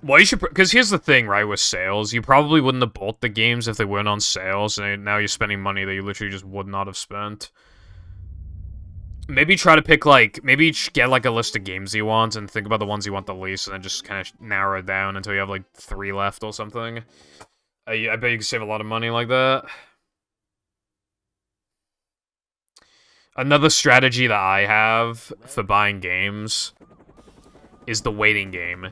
Well, you should, because here's the thing, right, with sales, you probably wouldn't have bought the games if they weren't on sales, and now you're spending money that you literally just would not have spent. Maybe try to pick, like, maybe get, like, a list of games you want, and think about the ones you want the least, and then just kind of narrow it down until you have, like, 3 left or something. I bet you can save a lot of money like that. Another strategy that I have for buying games is the waiting game.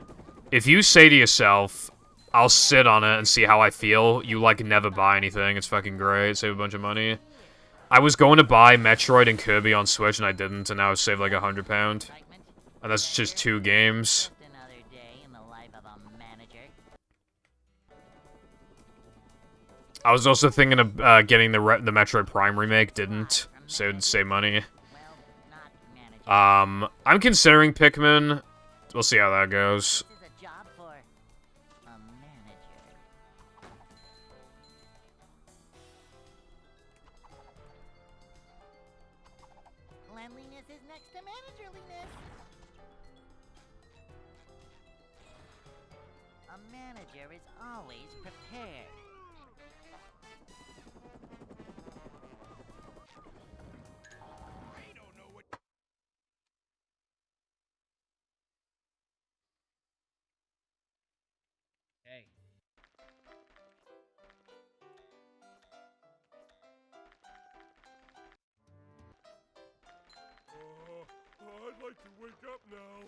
If you say to yourself, I'll sit on it and see how I feel, you, like, never buy anything. It's fucking great. Save a bunch of money. I was going to buy Metroid and Kirby on Switch, and I didn't, and now I've saved, like, £100. And that's just 2 games. I was also thinking of getting the Metroid Prime remake, didn't. So it would save money. I'm considering Pikmin. We'll see how that goes. Cleanliness is next to managerliness. A manager is always prepared. Hey. I'd like to wake up now.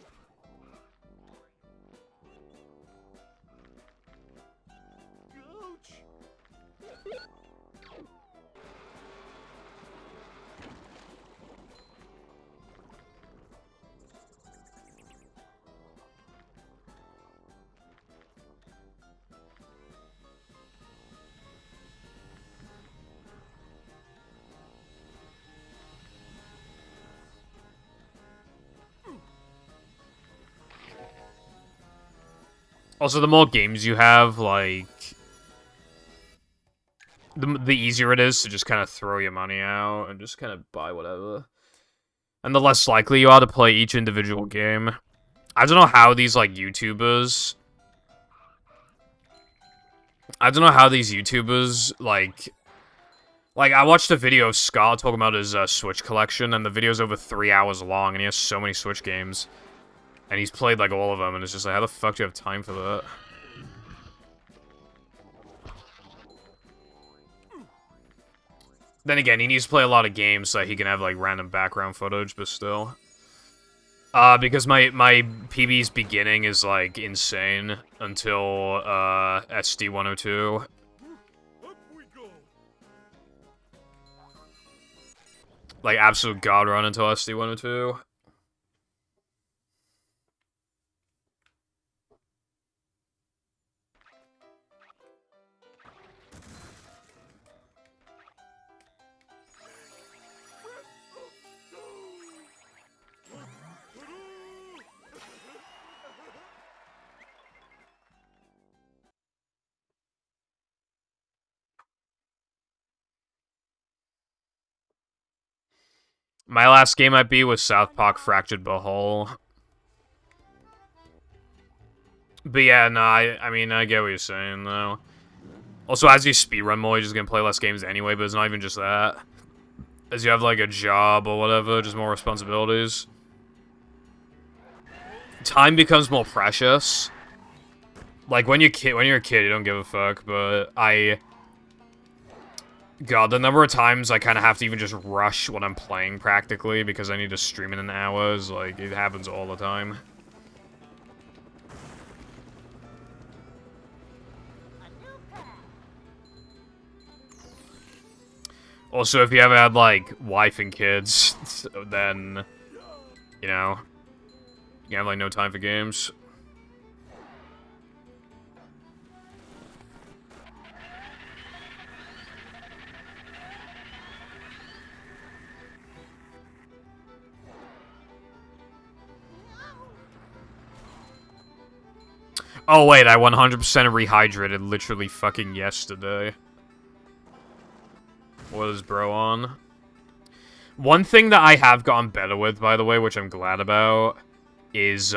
Gooch! Also, the more games you have, like, the easier it is to just kind of throw your money out and just kind of buy whatever. And the less likely you are to play each individual game. I don't know how these, like, YouTubers... I don't know how these YouTubers, like... Like, I watched a video of Scott talking about his Switch collection, and the video's over 3 hours long, and he has so many Switch games. And he's played, like, all of them, and it's just like, how the fuck do you have time for that? Then again, he needs to play a lot of games so that he can have, like, random background footage, but still. Because my PB's beginning is, like, insane until, SD102. Like, absolute god run until SD102. My last game I beat was South Park Fractured But Whole. But yeah, no, I mean, I get what you're saying, though. Also, as you speedrun more, you're just gonna play less games anyway, but it's not even just that. As you have, like, a job or whatever, just more responsibilities. Time becomes more precious. Like, when you're a kid, you don't give a fuck, but God, the number of times I kind of have to even just rush when I'm playing, practically, because I need to stream in an hour, is, like, it happens all the time. Also, if you ever had, like, wife and kids, then, you know, you have, like, no time for games. Oh, wait, I 100% rehydrated literally fucking yesterday. What is bro on? One thing that I have gotten better with, by the way, which I'm glad about, is,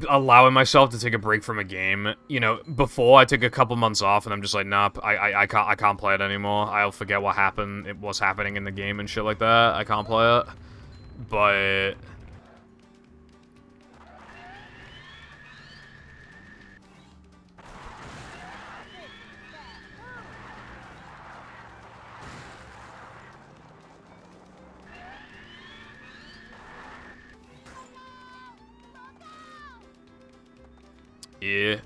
allowing myself to take a break from a game. You know, before I took a couple months off, and I'm just like, nah, I can't play it anymore. I'll forget what happened. It was happening in the game and shit like that. I can't play it. But yeah.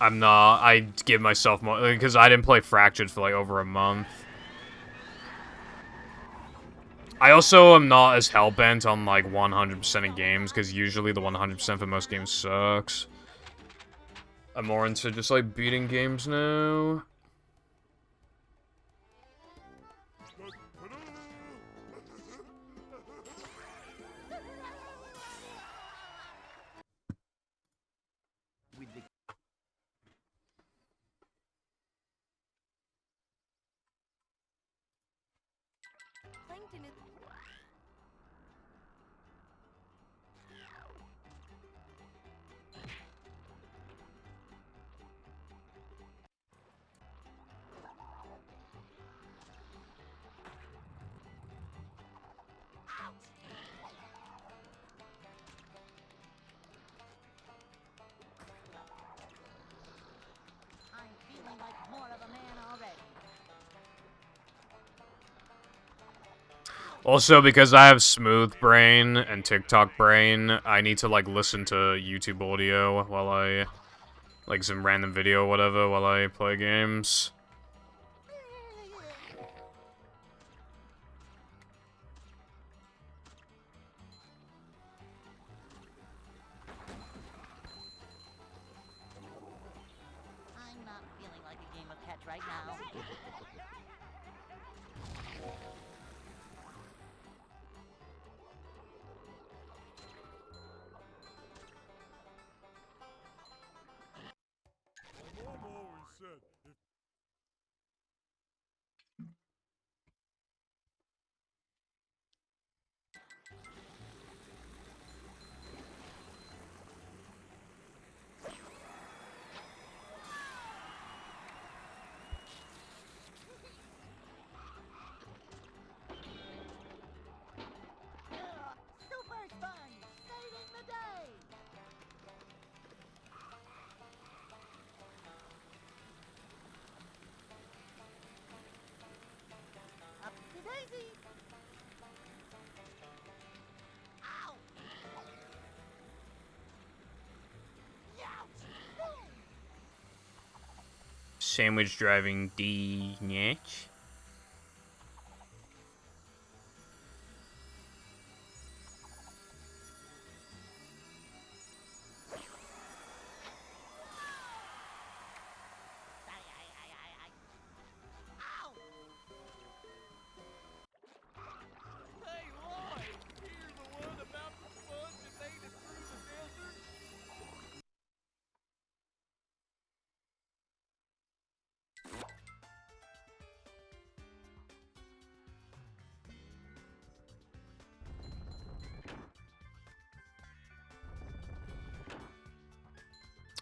I'm not. I give myself more because I didn't play Fractured for like over a month. I also am not as hellbent on like 100% of games because usually the 100% for most games sucks. I'm more into just like beating games now. Plankton is... I'm feeling like more of a man already. Also, because I have smooth brain and TikTok brain, I need to like listen to YouTube audio while I like some random video or whatever while I play games. I'm not feeling like a game of catch right now. My mom always said, if Super Sponge, saving the day! Upsy daisy! Ow! Youch! Boom! Sandwich driving D niche. Ow! Hey, Lloyd! You're the one about the sponge that made it through the desert?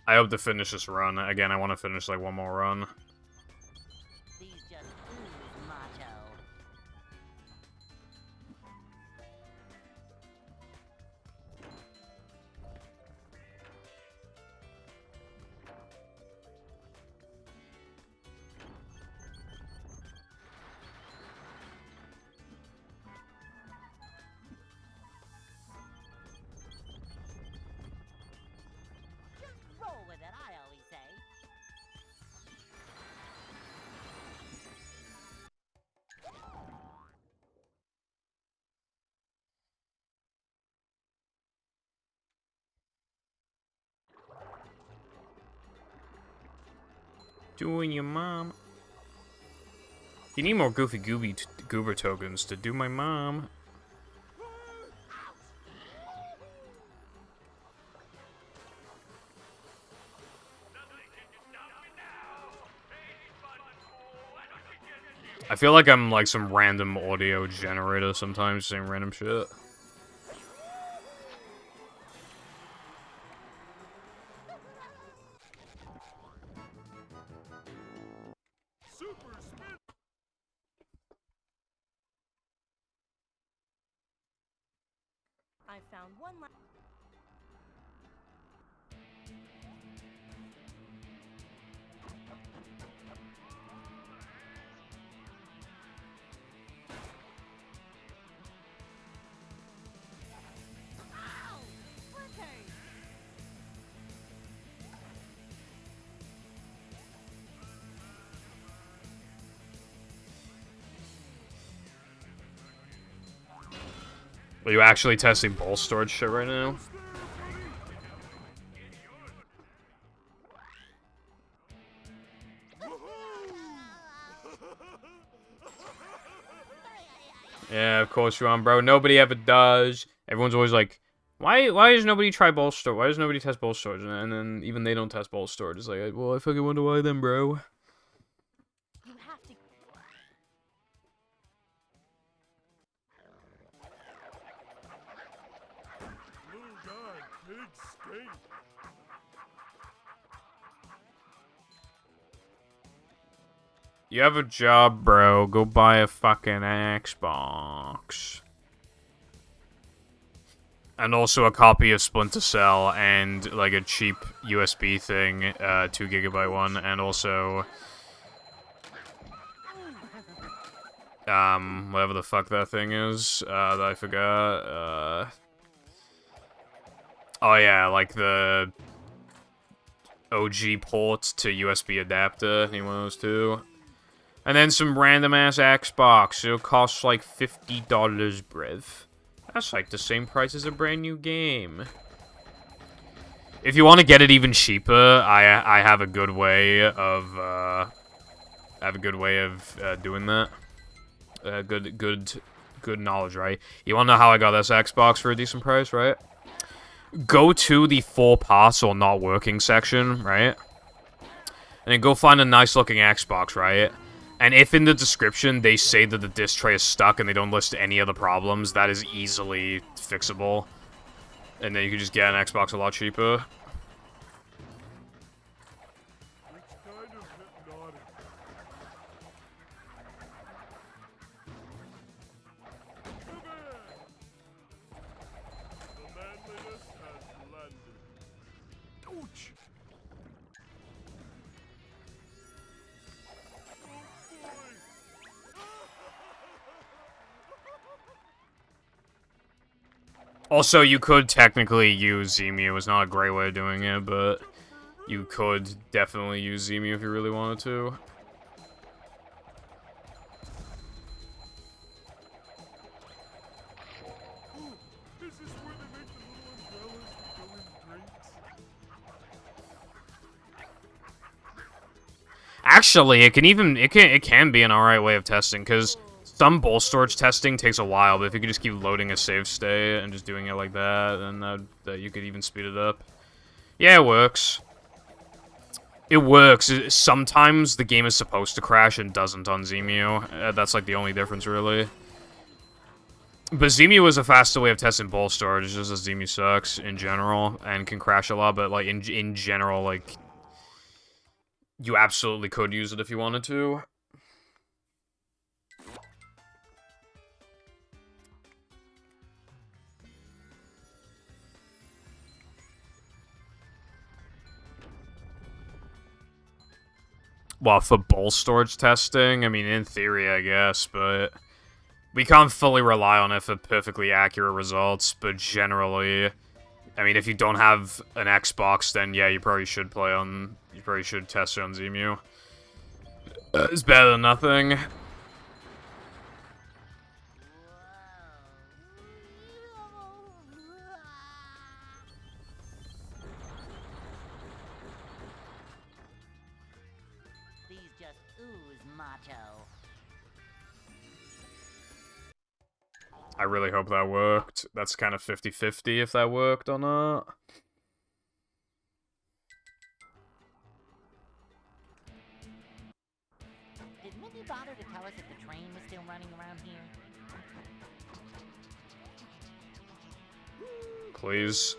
I hope to finish this run. Again, I want to finish like one more run. These just ooze macho. Just roll with it, I always say. Doing your mom. You need more Goofy Goober tokens to do my mom. I feel like I'm like some random audio generator sometimes saying random shit. I found one last. Ow! Flippy! Are you actually testing ball storage shit right now? Yeah, of course you are, bro. Nobody ever does. Everyone's always like, why does nobody try ball storage? Why does nobody test ball storage? And then even they don't test ball storage. It's like, well, I fucking wonder why then, bro. You have to. Little guy, pigs stink. You have a job, bro. Go buy a fucking Xbox. And also a copy of Splinter Cell and like a cheap USB thing, 2GB one, and also whatever the fuck that thing is, that I forgot, oh yeah, like the OG port to USB adapter, need one of those too. And then some random ass Xbox, it'll cost like $50, brev. That's like the same price as a brand new game. If you want to get it even cheaper, I have a good way of doing that. Good knowledge, right? You want to know how I got this Xbox for a decent price, right? Go to the 4 parts or not working section, right? And then go find a nice looking Xbox, right? And if in the description they say that the disc tray is stuck and they don't list any other problems, that is easily fixable. And then you can just get an Xbox a lot cheaper. It's kind of hypnotic. Come in! The manliness has landed. Ouch! Also, you could technically use Zemu. It's not a great way of doing it, but you could definitely use Zemu if you really wanted to. Is this where they make the little umbrellas that go in drinks? Actually, it can be an alright way of testing, because some ball storage testing takes a while, but if you could just keep loading a save state and just doing it like that, then that you could even speed it up. Yeah, it works. It works. Sometimes the game is supposed to crash and doesn't on Zemu. That's like the only difference, really. But Zemu is a faster way of testing ball storage. It's just that Zemu sucks in general and can crash a lot, but like in general, like you absolutely could use it if you wanted to. Well, for ball storage testing, I mean, in theory, I guess, but we can't fully rely on it for perfectly accurate results, but generally, I mean, if you don't have an Xbox, then yeah, you probably should test it on Zemu. It's better than nothing. These just ooze macho. I really hope that worked. That's kind of 50-50 if that worked or not. Did Can you bother to tell us if the train was still running around here? Please.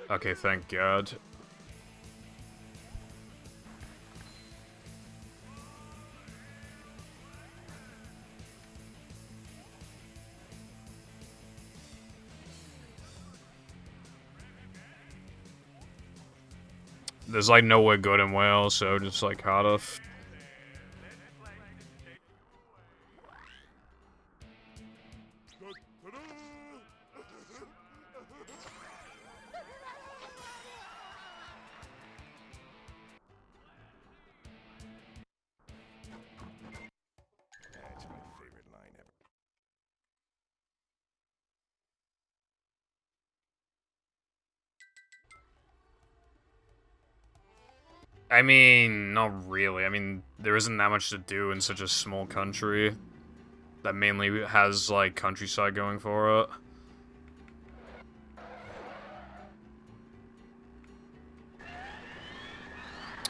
Okay, thank God. There's like nowhere good in Wales, so just like Cardiff. That's my favorite line ever. I mean, not really. I mean, there isn't that much to do in such a small country that mainly has, like, countryside going for it.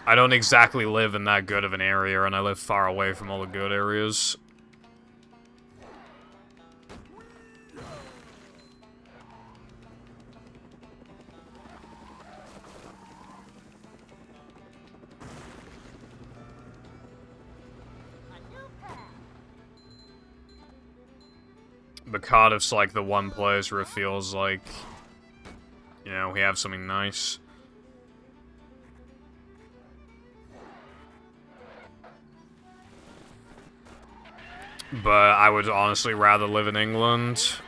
I don't exactly live in that good of an area, and I live far away from all the good areas. But Cardiff's like the one place where it feels like, you know, we have something nice. But I would honestly rather live in England.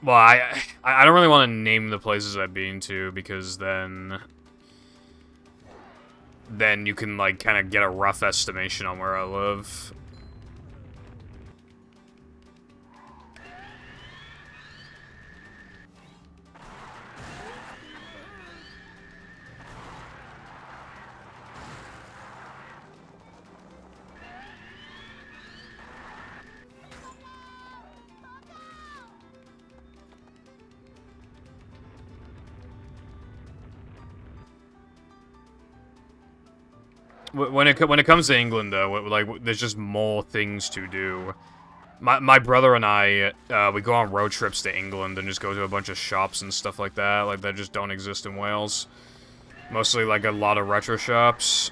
Well, I don't really want to name the places I've been to, because then you can, like, kind of get a rough estimation on where I live. When it comes to England, though, like, there's just more things to do. My brother and I, we go on road trips to England and just go to a bunch of shops and stuff like that just don't exist in Wales. Mostly, like, a lot of retro shops.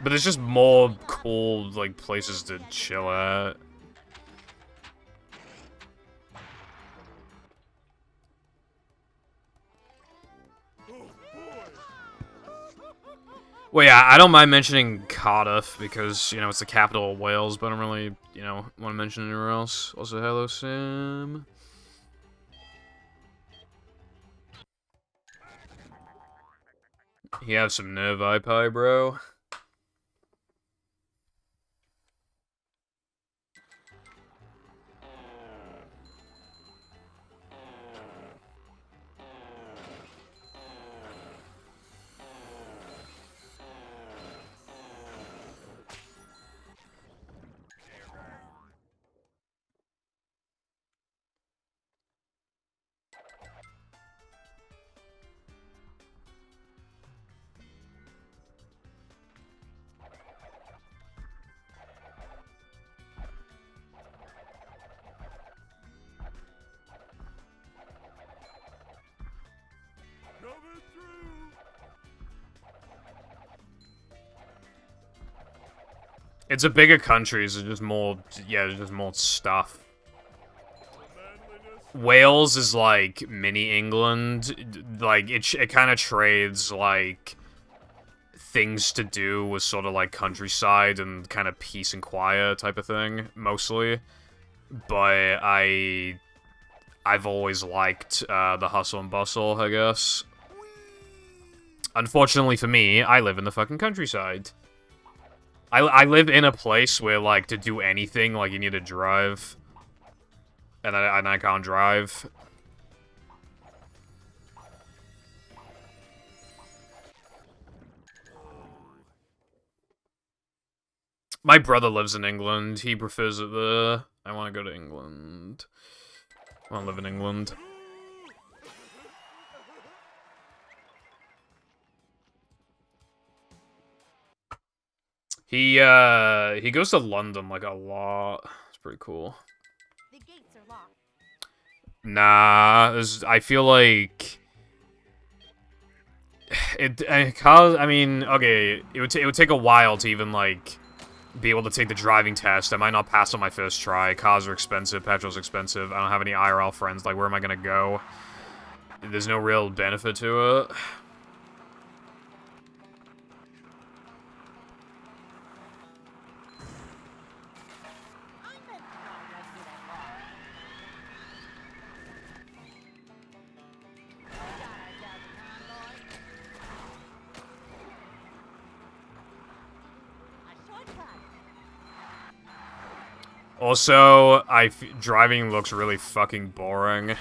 But there's just more cool, like, places to chill at. Well, yeah, I don't mind mentioning Cardiff because, you know, it's the capital of Wales, but I don't really, you know, want to mention anywhere else. Also, hello, Sam. You have some nerve eye pie, bro. Coming through. It's a bigger country, so there's more, yeah, there's just more stuff. Wales is like mini England. Like, it kind of trades, like, things to do with sort of like countryside and kind of peace and quiet type of thing, mostly. But I've always liked the hustle and bustle, I guess. Unfortunately for me, I live in the fucking countryside. I live in a place where, like, to do anything, like, you need to drive. And I can't drive. My brother lives in England. He prefers it there. I want to go to England. I want to live in England. He goes to London like a lot. It's pretty cool. The gates are locked. Nah, I feel like I mean, okay, it would take a while to even like be able to take the driving test. I might not pass on my first try. Cars are expensive, petrol's expensive. I don't have any IRL friends. Like, where am I gonna go? There's no real benefit to it. Also, driving looks really fucking boring.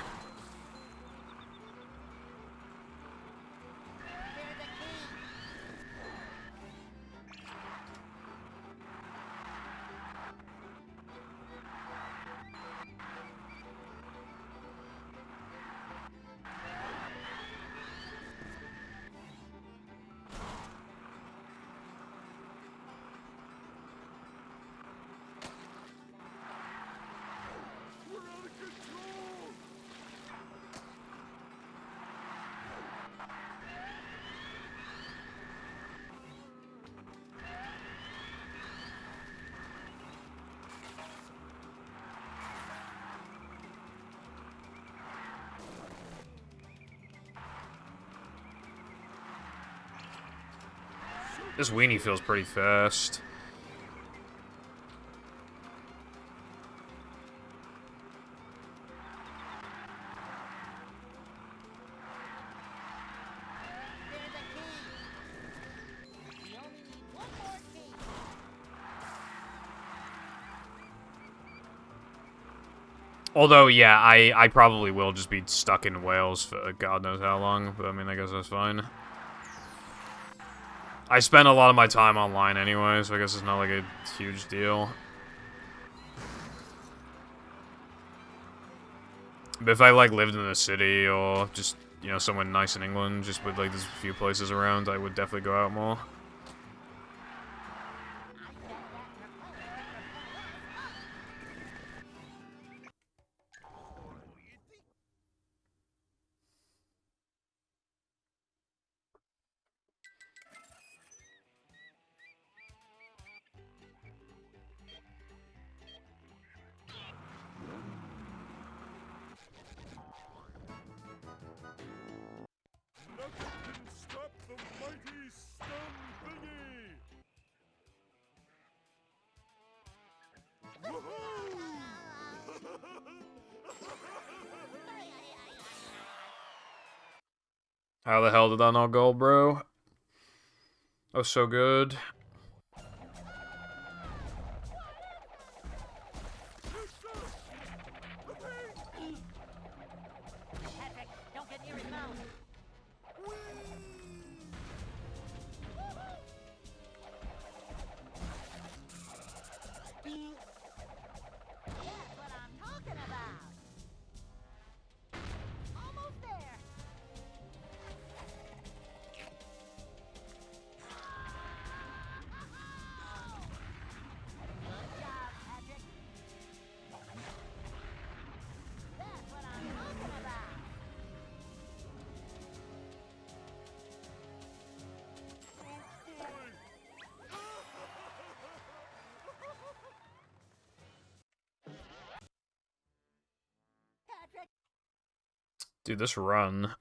This weenie feels pretty fast. Although, yeah, I probably will just be stuck in Wales for God knows how long, but I mean, I guess that's fine. I spend a lot of my time online anyway, so I guess it's not like a huge deal. But if I, like, lived in the city or just, you know, somewhere nice in England, just with, like, there's a few places around, I would definitely go out more. How the hell did that not go, bro? That was so good. Patrick, don't get near his mouth. That's what I'm talking about. Almost there. Good job, Patrick. That's what I'm talking about. Patrick. Dude, this run.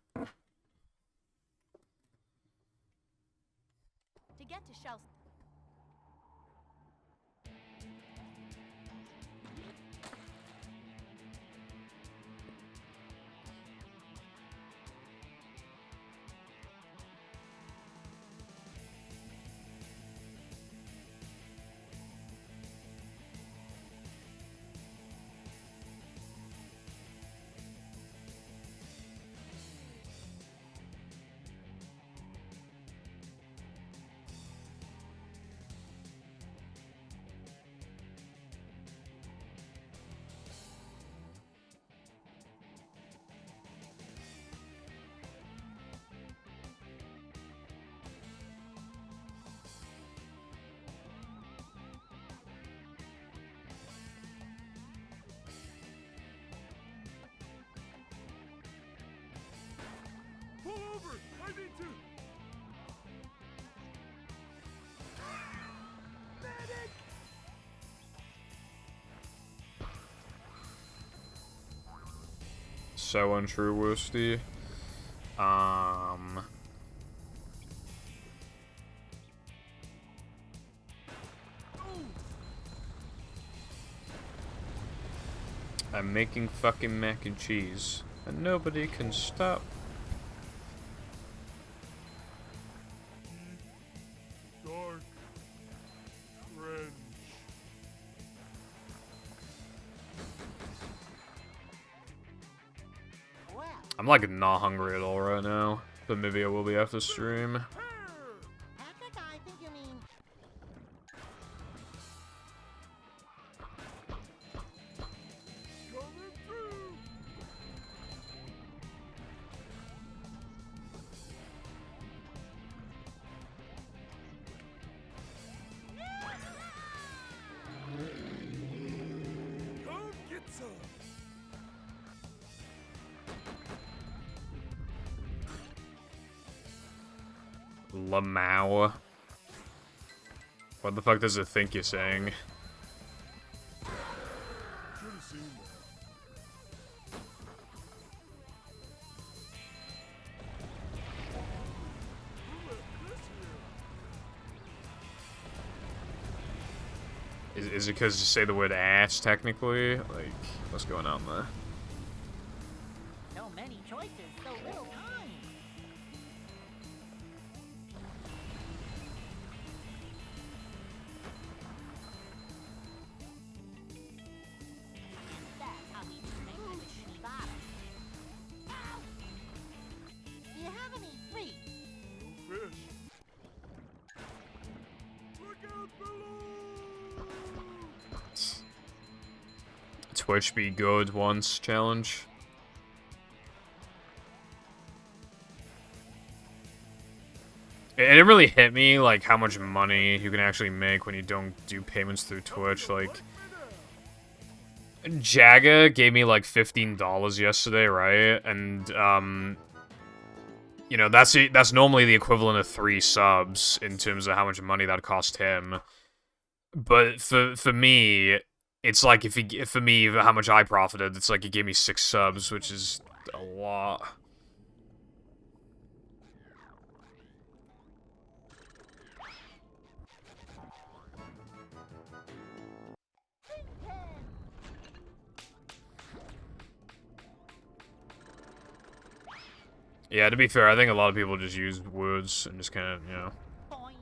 To get to Shell's. Pull over! I need to... Medic! So untrue, Woosty. I'm making fucking mac and cheese, and nobody can stop. Dark. Cringe. Well, I'm like not hungry at all right now, but maybe I will be after stream. Patrick, I think you mean. Coming through! Come get some! Lamau. What the fuck does it think you're saying? Should've seen that. Who let this here? Is it because you say the word ass, technically? Like, what's going on there? So many choices, so little time. That's how we make the Shiva. Do you have any free? No fish. Look out below! Twitch be good once challenge. It didn't really hit me, like, how much money you can actually make when you don't do payments through Twitch. Like, Jaga gave me, like, $15 yesterday, right? And, you know, that's normally the equivalent of 3 subs in terms of how much money that cost him. But for me, it's like, for me, how much I profited, it's like he gave me 6 subs, which is a lot. Yeah, to be fair, I think a lot of people just use words and just kind of, you know, Boing.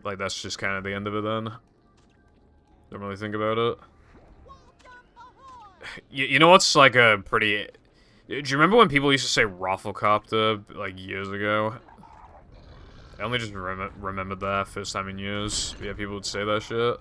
like that's just kind of the end of it then. Don't really think about it. You know what's like a pretty... Do you remember when people used to say Rafflecopter, like, years ago? I only just remembered that first time in years. Yeah, people would say that shit.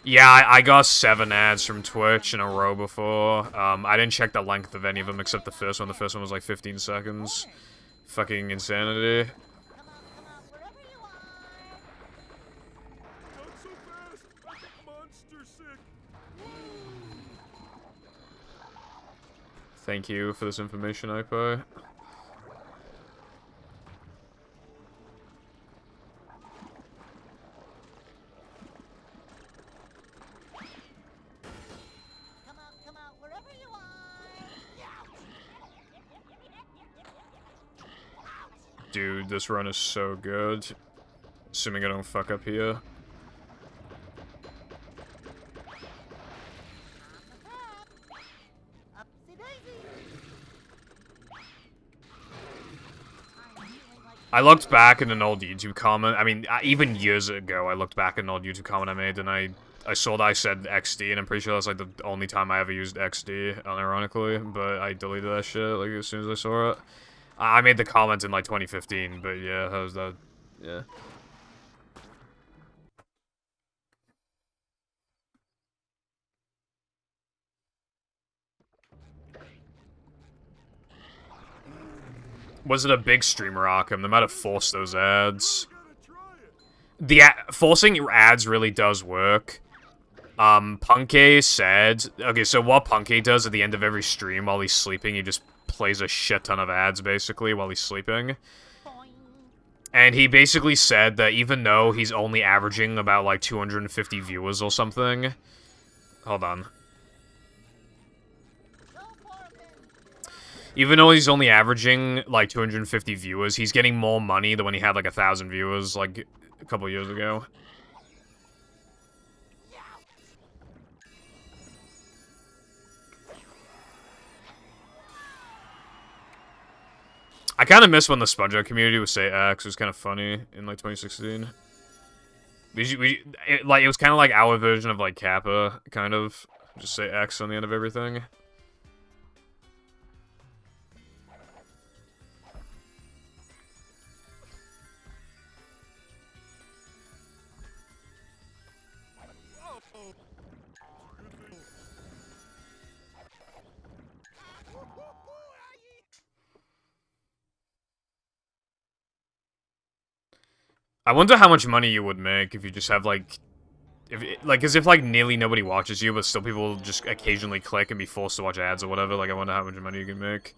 Yeah, I got 7 ads from Twitch in a row before. I didn't check the length of any of them except the first one. The first one was like 15 seconds. Fucking insanity. Come out, wherever you are. Not so fast! I get monster sick! Thank you for this information, Ipo. Come out, wherever you are. Dude, this run is so good. Assuming I don't fuck up here. Upsy daisy. I looked back in an old YouTube comment. I mean, even years ago, I looked back at an old YouTube comment I made, and I saw that I said XD, and I'm pretty sure that's like the only time I ever used XD, unironically. But I deleted that shit like as soon as I saw it. I made the comment in like 2015, but yeah, that was that. Yeah. Was it a big streamer, Arkham? They might have forced those ads. forcing ads really does work. Punkay said, okay, so what Punkay does at the end of every stream while he's sleeping, he just plays a shit ton of ads, basically, while he's sleeping. Boing. And he basically said that even though he's only averaging about, like, 250 viewers or something... Hold on. Go for it then. Even though he's only averaging, like, 250 viewers, he's getting more money than when he had, like, 1,000 viewers, like, a couple years ago. I kind of miss when the SpongeBob community would say X. It was kind of funny in, like, 2016. It was kind of like our version of, like, Kappa, kind of. Just say X on the end of everything. I wonder how much money you would make if you just have, like... As if, like, nearly nobody watches you, but still people will just occasionally click and be forced to watch ads or whatever. Like, I wonder how much money you can make.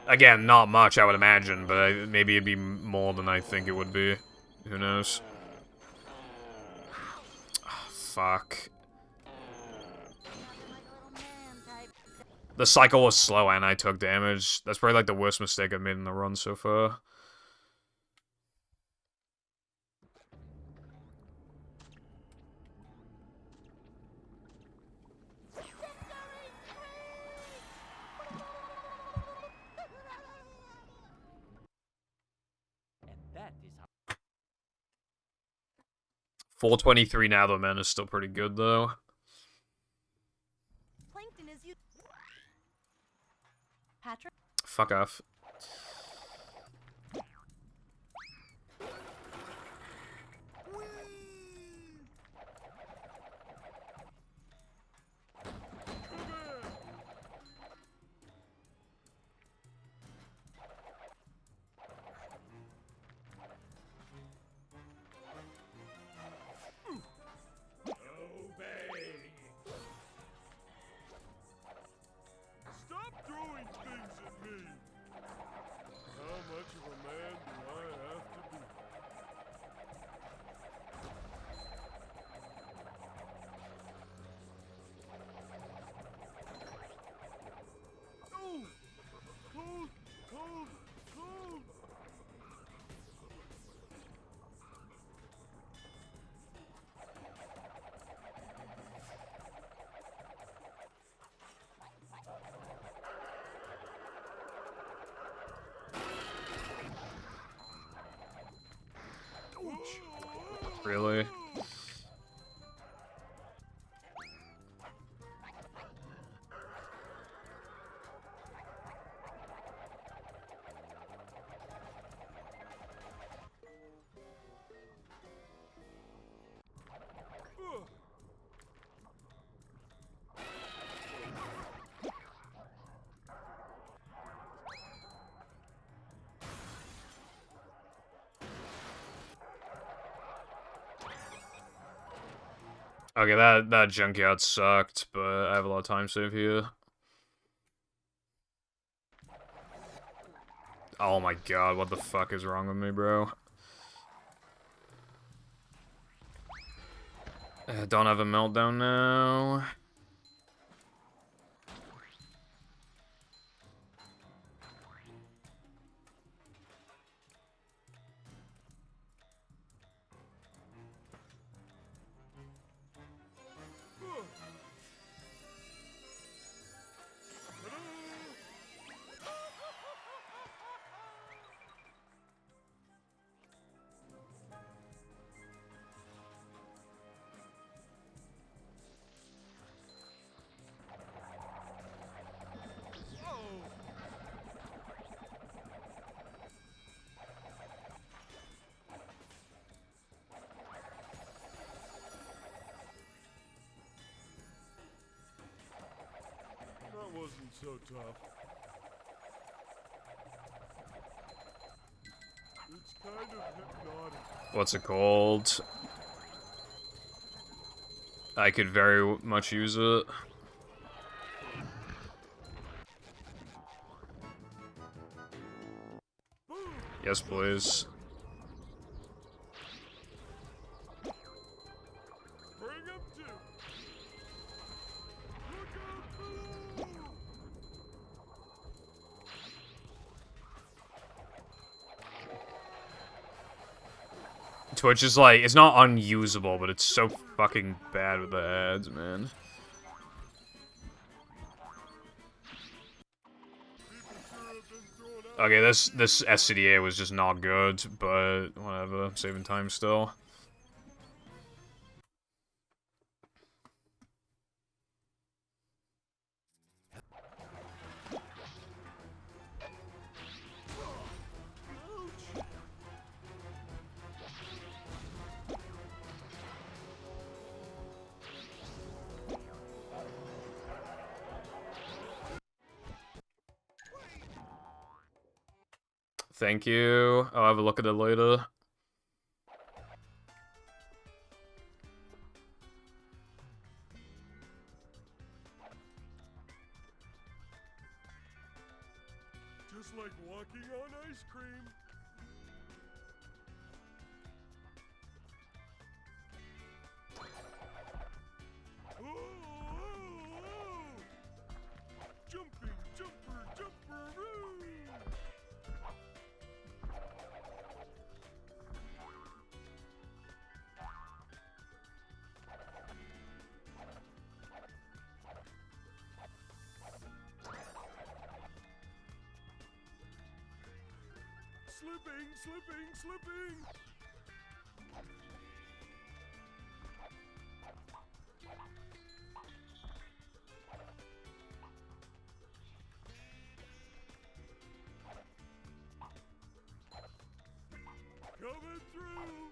Again, not much, I would imagine, but maybe it'd be more than I think it would be. Who knows? Oh, fuck. Nothing like a little man type. The cycle was slow and I took damage. That's probably, like, the worst mistake I've made in the run so far. And that is how 423 now, though, man, is still pretty good, though. Plankton is you. Patrick? Fuck off. Stop throwing things at me! How much of a man do I have to be? Oh! Cold! Cold! Cold! Really? Okay, that junkyard sucked, but I have a lot of time save here. Oh my god, what the fuck is wrong with me, bro? Don't have a meltdown now. That wasn't so tough. It's kind of hypnotic. What's it called? I could very much use it. Yes, please. Bring him to. Look out below. Twitch is like, it's not unusable, but it's so fucking bad with the ads, man. Okay, this SCDA was just not good, but whatever, I'm saving time still. Thank you. I'll have a look at it later. Just like walking on ice cream. Oh, oh, oh. Jumping, jumper, jumperoo. Slipping, slipping, slipping. Coming through.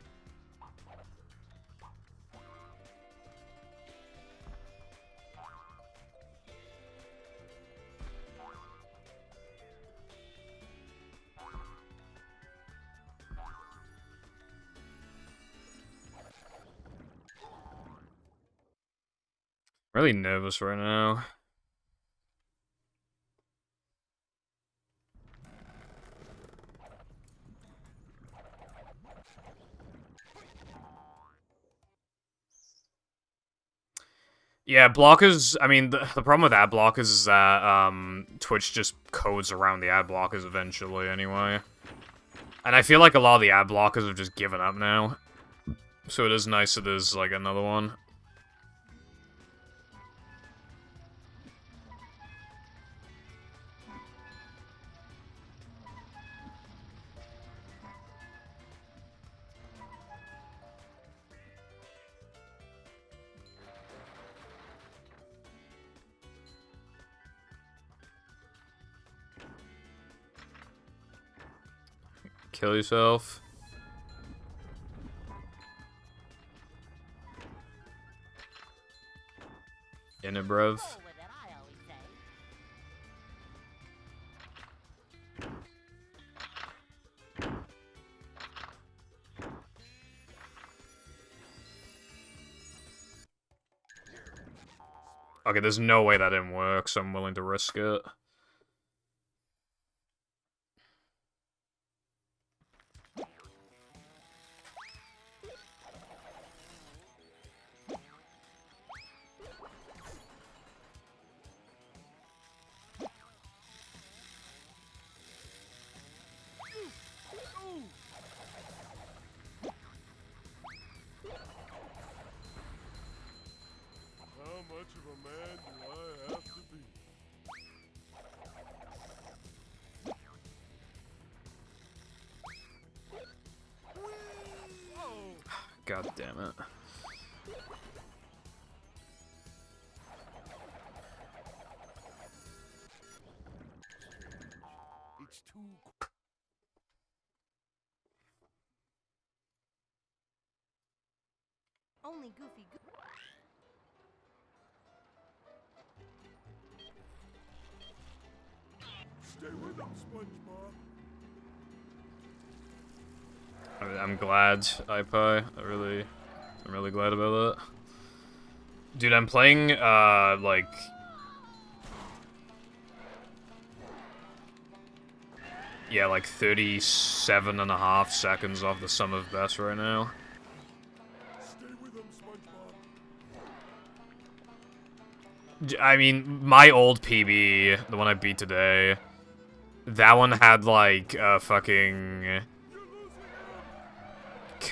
Really nervous right now. Yeah, blockers, I mean, the problem with ad blockers is that, Twitch just codes around the ad blockers eventually, anyway. And I feel like a lot of the ad blockers have just given up now. So it is nice that there's, like, another one. Kill yourself. In it, bruv. Roll with it, I always say. Okay, there's no way that didn't work, so I'm willing to risk it. How much of a man do I have to be? God damn it. It's too. Only Goofy Stay with him, SpongeBob. I'm glad, iPie. I'm really glad about that. Dude, I'm playing, like... Yeah, like 37.5 seconds off the sum of best right now. Stay with him, SpongeBob. I mean, my old PB, the one I beat today, that one had, like, fucking...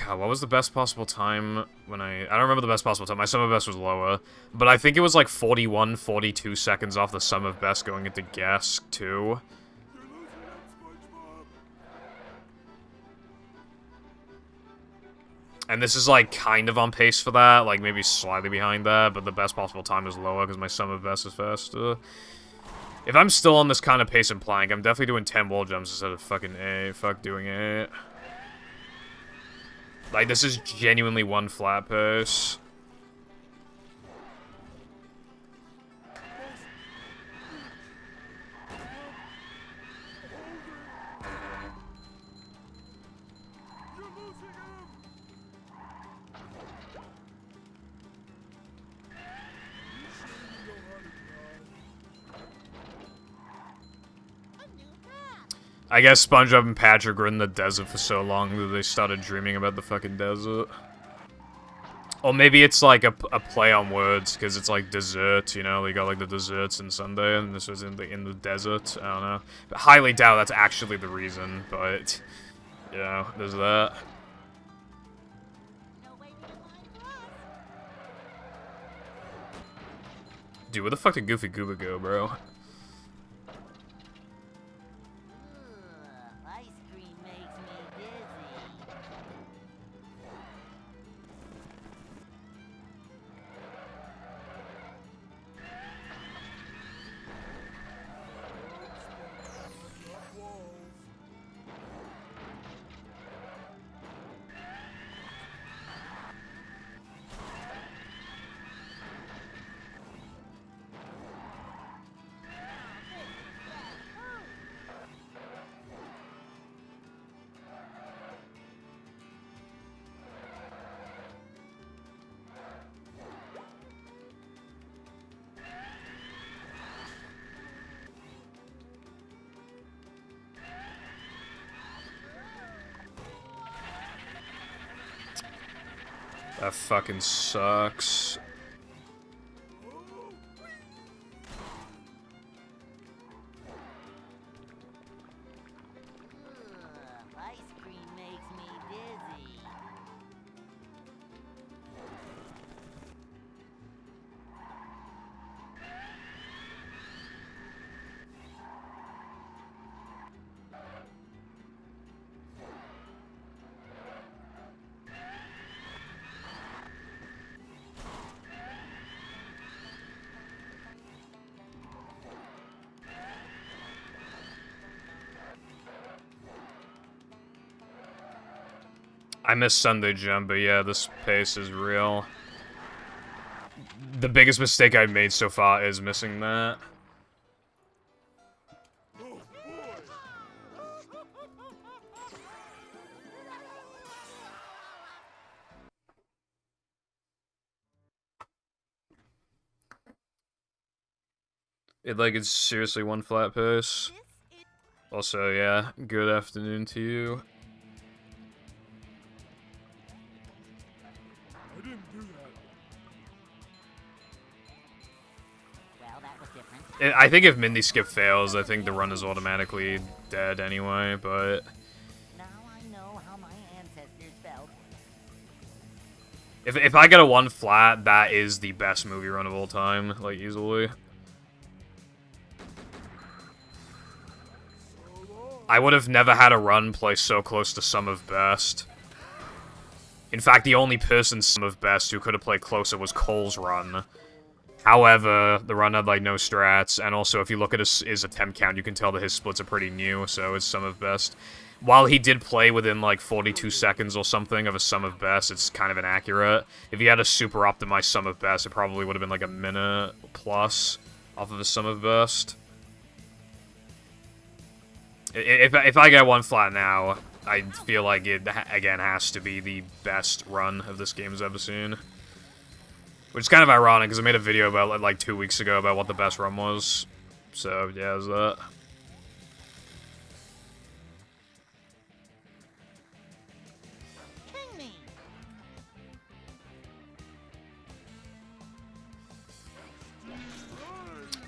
God, what was the best possible time when I don't remember the best possible time. My sum of best was lower. But I think it was like 41, 42 seconds off the sum of best going into guess, too. You're losing him, SpongeBob. And this is like kind of on pace for that, like maybe slightly behind that, but the best possible time is lower because my sum of best is faster. If I'm still on this kind of pace and plank, I'm definitely doing 10 wall jumps instead of fucking 8. Fuck doing 8. Like, this is genuinely one flat pace. You're losing him. You sure you know how to drive? A new map. I guess SpongeBob and Patrick were in the desert for so long that they started dreaming about the fucking desert. Or maybe it's like a play on words, because it's like dessert, you know? They got like the desserts in Sunday, and this was in the desert. I don't know. But highly doubt that's actually the reason, but, you know, there's that. No way to find us. Dude, where the fuck did Goofy Gooba go, bro? Ice cream makes me dizzy. Not walls. That fucking sucks. Ice cream makes me dizzy. I missed Sunday Jump, but yeah, this pace is real. The biggest mistake I've made so far is missing that. Oh boy. It's seriously one flat pace. This is Also, yeah, good afternoon to you. I didn't do that. Well, that was different. I think if Mindy Skip fails, I think the run is automatically dead anyway, but... Now I know how my ancestors felt. If I get a 1 flat, that is the best movie run of all time, like, easily. I would have never had a run play so close to Sum of Best. In fact, the only person Sum of Best who could have played closer was Cole's run. However, the run had, like, no strats, and also, if you look at his attempt count, you can tell that his splits are pretty new, so it's Sum of Best. While he did play within, like, 42 seconds or something of a Sum of Best, it's kind of inaccurate. If he had a super optimized Sum of Best, it probably would have been, like, a minute plus off of a Sum of Best. If I get 1 flat now, I feel like it, again, has to be the best run of this game's ever seen. Which is kind of ironic, because I made a video about it, like, 2 weeks ago about what the best run was. So, yeah, there's that. King me.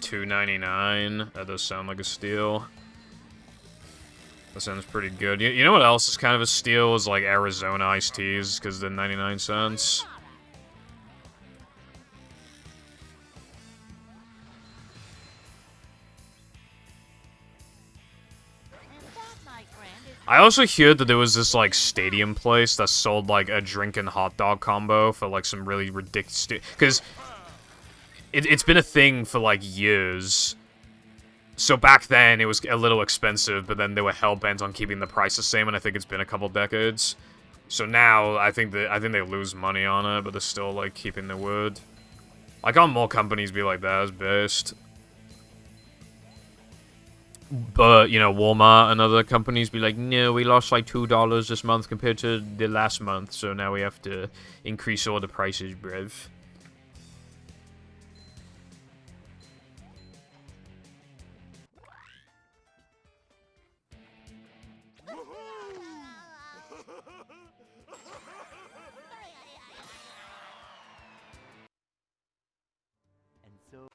$2.99. That does sound like a steal. That sounds pretty good. You know what else is kind of a steal? Is like Arizona iced teas, because they're 99 cents. And that, my friend, is I also hear that there was this, like, stadium place that sold, like, a drink and hot dog combo for, like, some really ridiculous... Because it's been a thing for, like, years. So back then, it was a little expensive, but then they were hell-bent on keeping the price the same, and I think it's been a couple decades. So now, I think they lose money on it, but they're still, like, keeping their word. Like, can't more companies be like that as based? But, you know, Walmart and other companies be like, no, we lost like $2 this month compared to the last month, so now we have to increase all the prices, bruv. And so.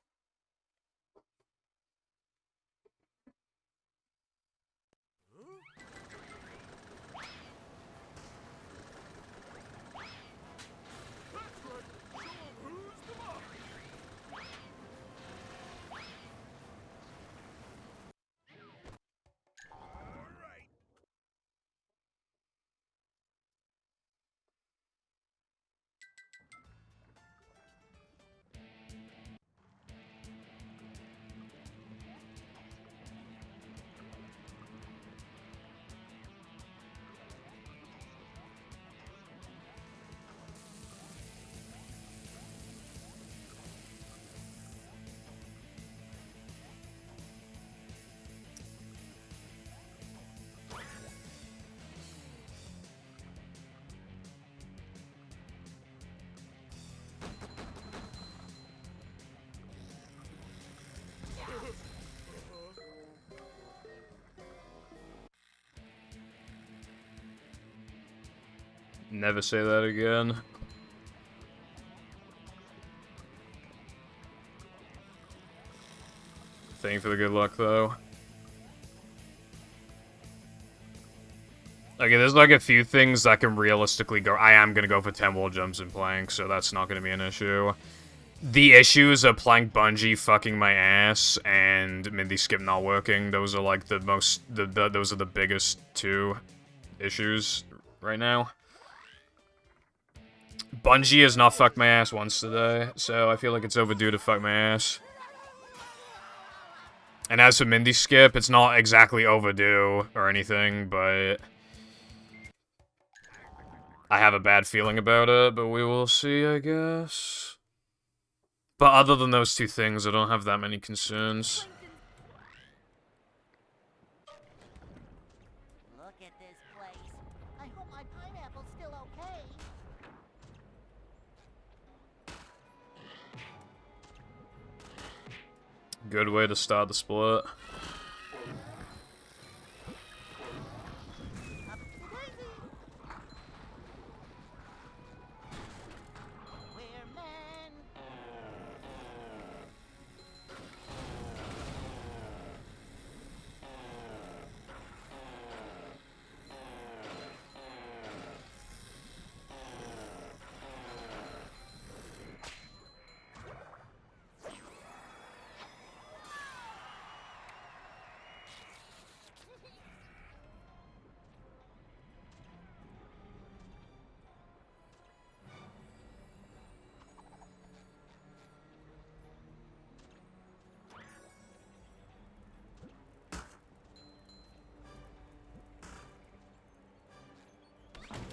Never say that again. Thank you for the good luck, though. Okay, there's like a few things that can realistically go. I am gonna go for 10 wall jumps and planks, so that's not gonna be an issue. The issues of plank bungee fucking my ass and Mindy skip not working, those are like the most, those are the biggest two issues right now. Bungee has not fucked my ass once today, so I feel like it's overdue to fuck my ass. And as for Mindy skip, it's not exactly overdue or anything, but I have a bad feeling about it, but we will see, I guess. But other than those two things, I don't have that many concerns. Look at this place. I hope my pineapple's still okay. Good way to start the split. Upsy-daisy. We're men.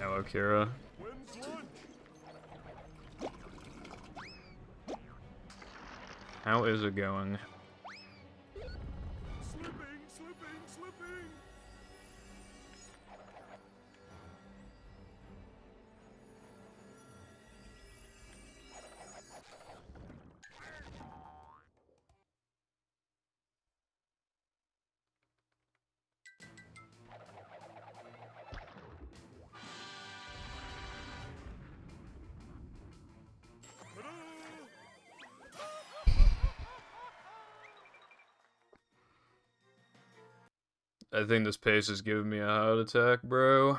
Hello, Kira. When's lunch? How is it going? Slipping, slipping, slipping. I think this pace is giving me a heart attack, bro.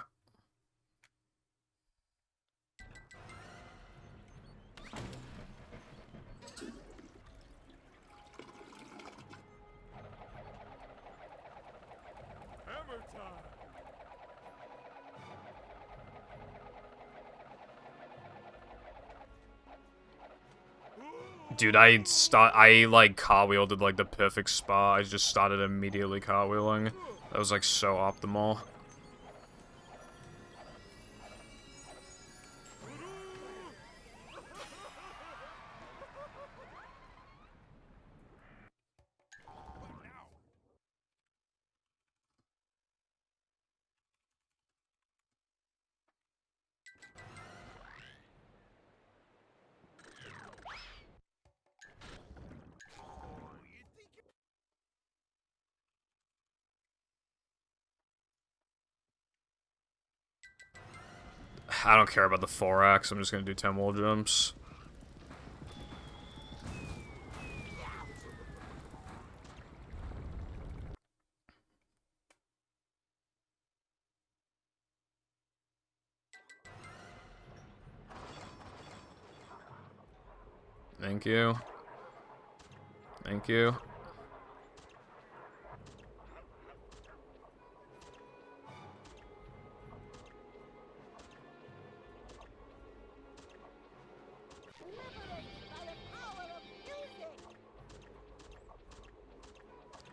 Hammer time. Dude, I like cartwheeled at like the perfect spot. I just started immediately cartwheeling. That was like so optimal. I don't care about the 4x. I'm just gonna do 10 wall jumps. Thank you. Thank you.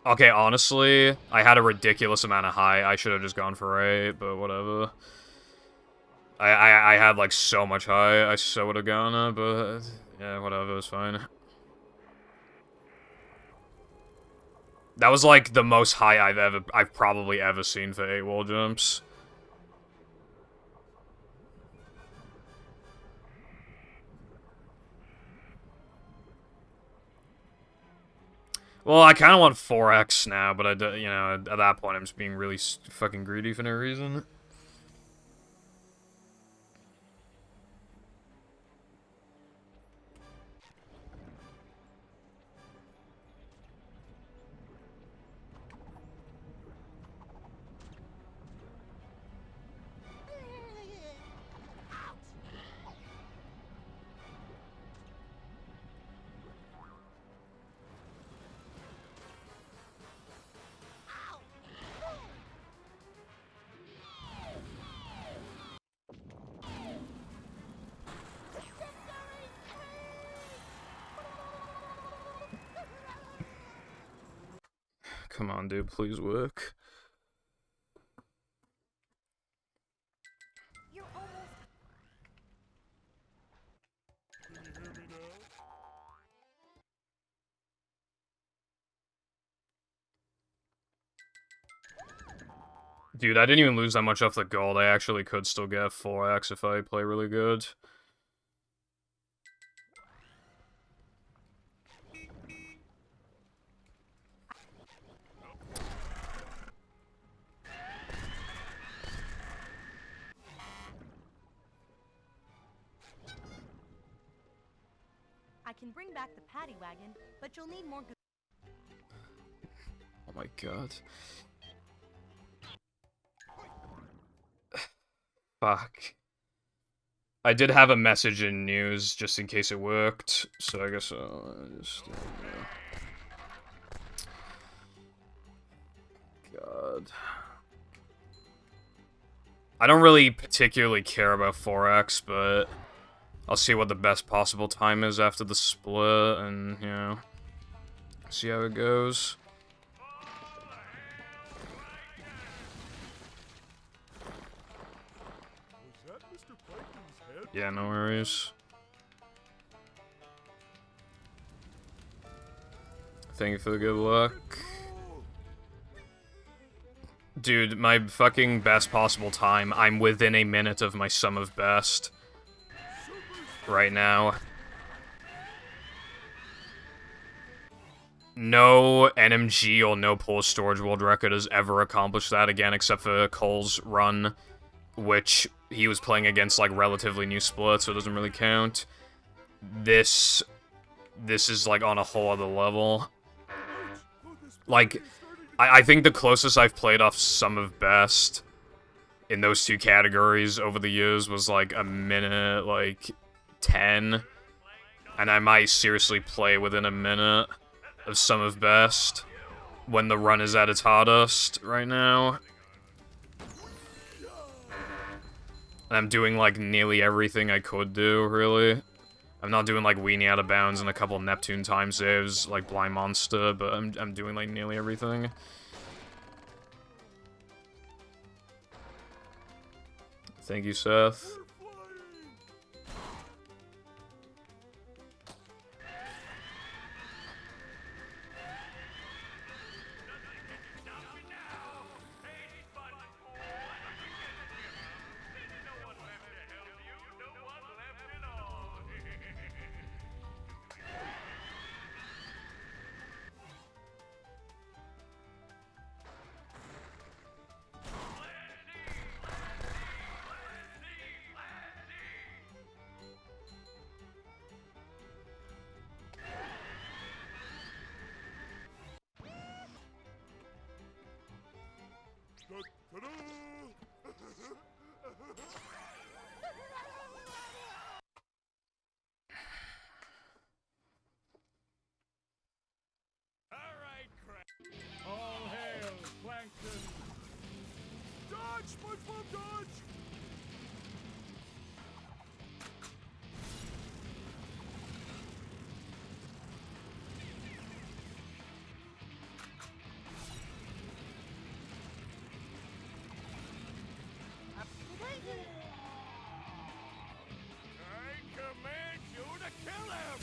Okay, honestly, I had a ridiculous amount of high. I should have just gone for 8, but whatever. I had like so much high. I so would have gone it, but yeah, whatever, it's fine. That was like the most high I've probably ever seen for 8 wall jumps. Well, I kind of want 4x now, but you know, at that point, I'm just being really fucking greedy for no reason. Come on, dude, please work. You're almost. Can you hear me now? Dude, I didn't even lose that much off the gold. I actually could still get 4x if I play really good. I can bring back the paddy wagon, but you'll need more. Oh my god. Fuck. I did have a message in news just in case it worked, so I guess I'll just... God. I don't really particularly care about 4x, but I'll see what the best possible time is after the split, and, you know, see how it goes. Was that Mr. Plankton's head? Yeah, no worries. Thank you for the good luck. Dude, my fucking best possible time, I'm within a minute of my sum of best. Right now. No NMG or no Poor Storage World Record has ever accomplished that again, except for Cole's run, which he was playing against, like, relatively new splits, so it doesn't really count. This is, like, on a whole other level. Like, I think the closest I've played off some of best in those two categories over the years was like a minute, like 10. And I might seriously play within a minute of some of best when the run is at its hardest right now. And I'm doing like nearly everything I could do, really. I'm not doing like weenie out of bounds and a couple Neptune time saves like Blind Monster, but I'm doing like nearly everything. Thank you, Seth. All hail, Plankton! Dodge, SpongeBob, dodge! I command you to kill him!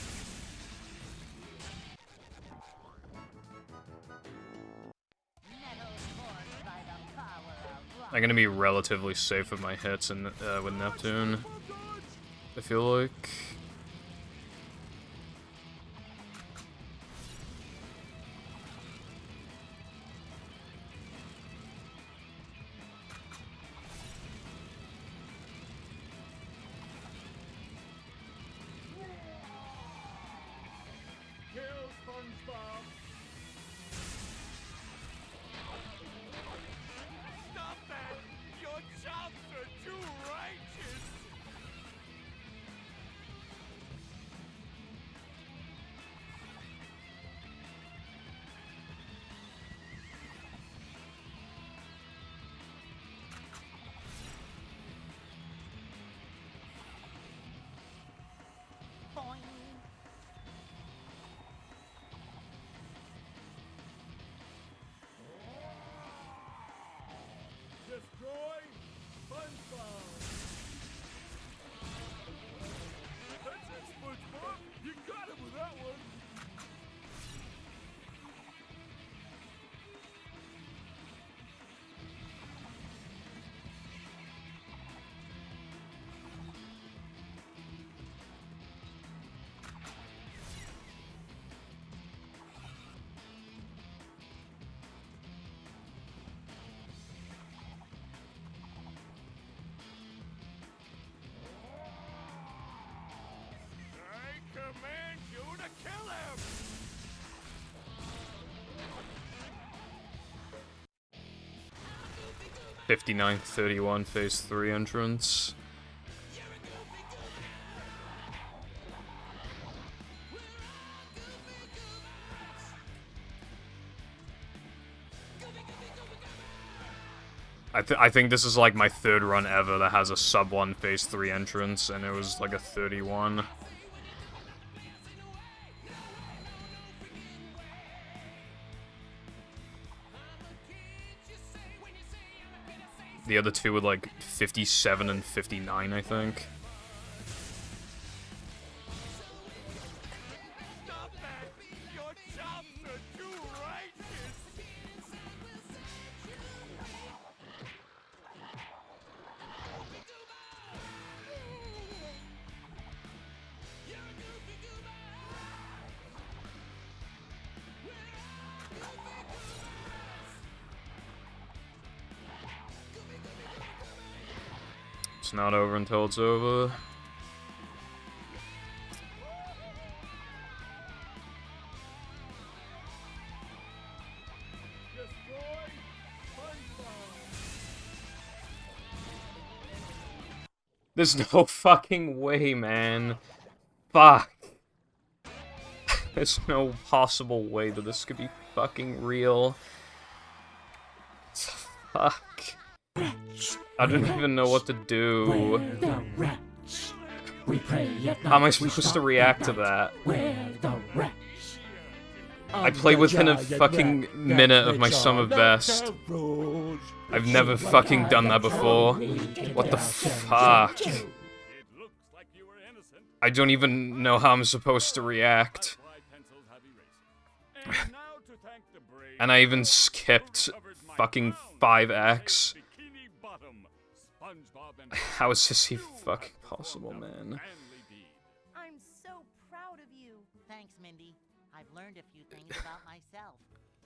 I'm gonna be relatively safe with my hits and with Neptune, I feel like. Kill SpongeBob! Stop that! Your chops are too righteous! Boing. Destroy SpongeBob! That's it, SpongeBob! You got him with that one! I command you to kill him! 59-31 phase 3 entrance. I think this is like my third run ever that has a sub 1 phase 3 entrance, and it was like a 31. The other two were like 57 and 59, I think. Stop that! Your chops are too righteous! It's not over until it's over. Destroy There's no fucking way, man. Fuck. There's no possible way that this could be fucking real. Fuck. I don't even know what to do. How am I supposed to react to that? I play within a fucking minute of my sum of best. I've never fucking done that before. What the fuck? I don't even know how I'm supposed to react. And I even skipped fucking 5x. How is this even fucking possible, man? I'm so proud of you. Thanks, Mindy. I've learned a few things about myself.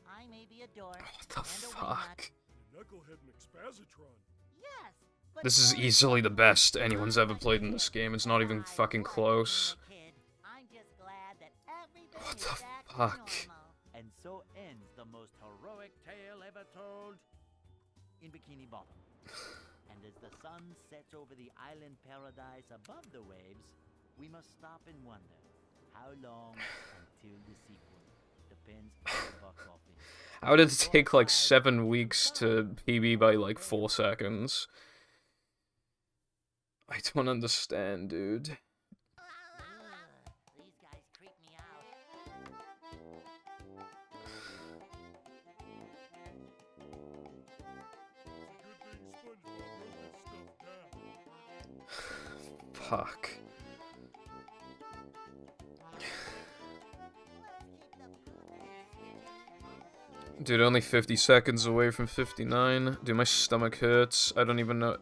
I may be a dork What the and a wingnut. fuck? Knucklehead McSpazatron. Yes, but This is easily the best anyone's ever played in this game. It's not even fucking close. I'm just glad that everything What is the back to fuck? normal. And so ends the most heroic tale ever told in Bikini Bottom. And as the sun sets over the island paradise above the waves, we must stop and wonder how long until the sequel. Depends on the box office. How did it take like 7 weeks to PB by like 4 seconds? I don't understand, dude. Ugh, these guys creep me out. Fuck. Dude, only 50 seconds away from 59. Dude, my stomach hurts. I don't even know.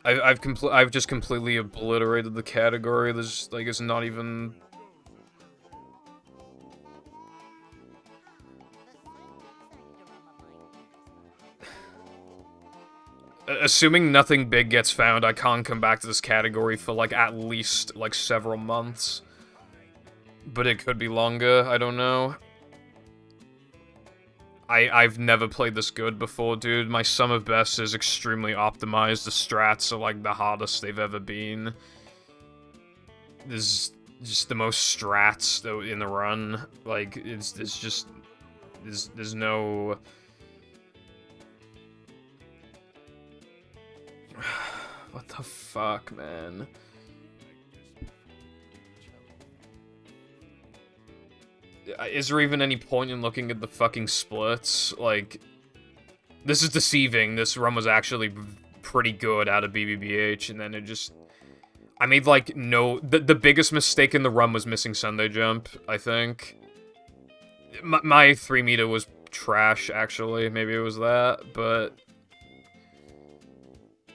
I've just completely obliterated the category. There's like it's not even. Assuming nothing big gets found, I can't come back to this category for like at least like several months. But it could be longer. I don't know. I've never played this good before, dude. My sum of best is extremely optimized. The strats are like the hardest they've ever been. There's just the most strats though in the run. Like it's just there's no. What the fuck, man? Is there even any point in looking at the fucking splits? Like, this is deceiving. This run was actually pretty good out of BBBH, and then it just... I made, like, no... The biggest mistake in the run was missing Sunday Jump, I think. My 3 meter was trash, actually. Maybe it was that, but...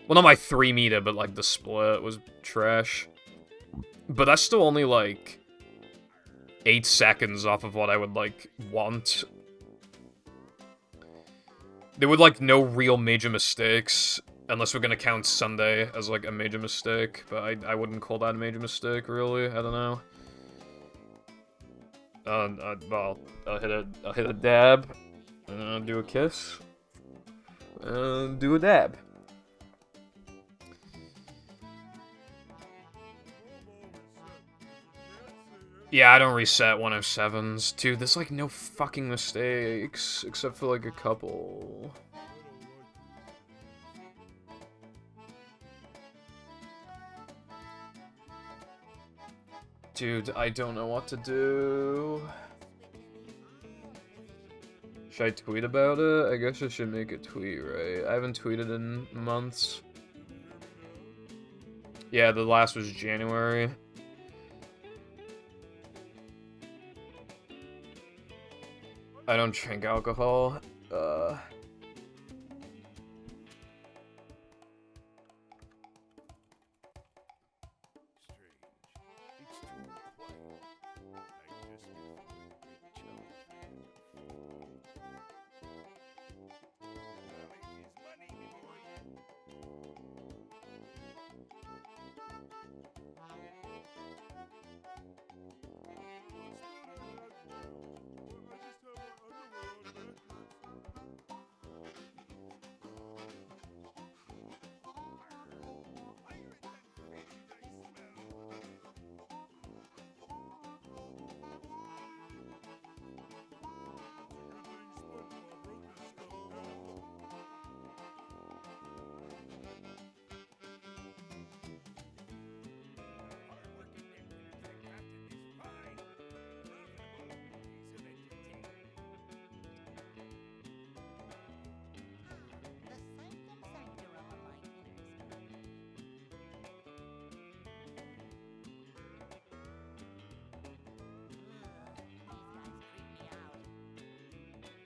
Well, not my 3 meter, but, like, the split was trash. But that's still only, like... 8 seconds off of what I would, like, want. There were, like, no real major mistakes, unless we're gonna count Sunday as, like, a major mistake, but I wouldn't call that a major mistake, really. I don't know. Well, I'll hit a dab, and I'll do a kiss, and do a dab. Yeah, I don't reset 107s. Dude, there's like no fucking mistakes, except for like a couple. Dude, I don't know what to do. Should I tweet about it? I guess I should make a tweet, right? I haven't tweeted in months. Yeah, the last was January. I don't drink alcohol.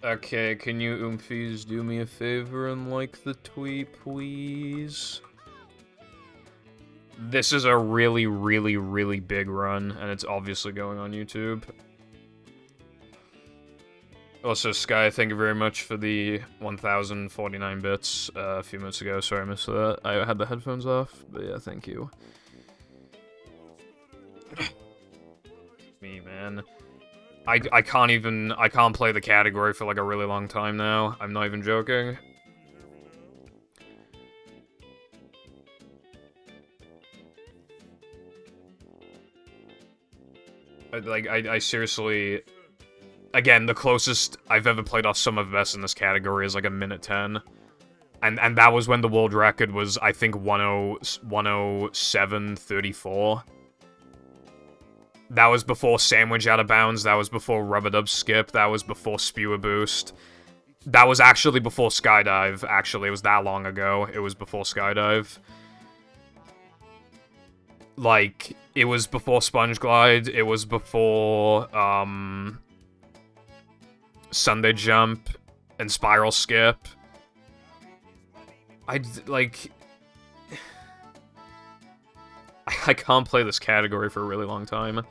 Okay, can you oomfies do me a favor and like the tweet, please? This is a really, really, really big run, and it's obviously going on YouTube. Also, Sky, thank you very much for the 1,049 bits a few minutes ago. Sorry I missed that. I had the headphones off, but yeah, thank you. Me, man. I can't play the category for like a really long time now. I'm not even joking. I seriously... Again, the closest I've ever played off some of the best in this category is like a minute 10. And that was when the world record was, I think, 107.34. That was before Sandwich Out of Bounds, that was before Rubber Dub Skip, that was before Spewer Boost. That was actually before Skydive, actually, it was that long ago, it was before Skydive. Like, it was before Sponge Glide, it was before, Sunday Jump, and Spiral Skip. I can't play this category for a really long time.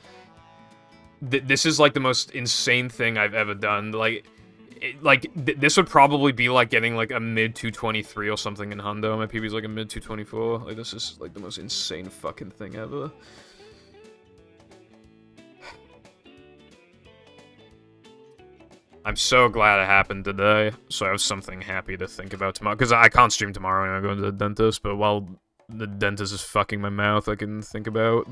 This is, like, the most insane thing I've ever done. This would probably be like getting, like, a mid-223 or something in Hundo. My PB's, like, a mid-224. Like, this is, like, the most insane fucking thing ever. I'm so glad it happened today, so I have something happy to think about tomorrow. Because I can't stream tomorrow and I'm going to the dentist, but while the dentist is fucking my mouth, I can think about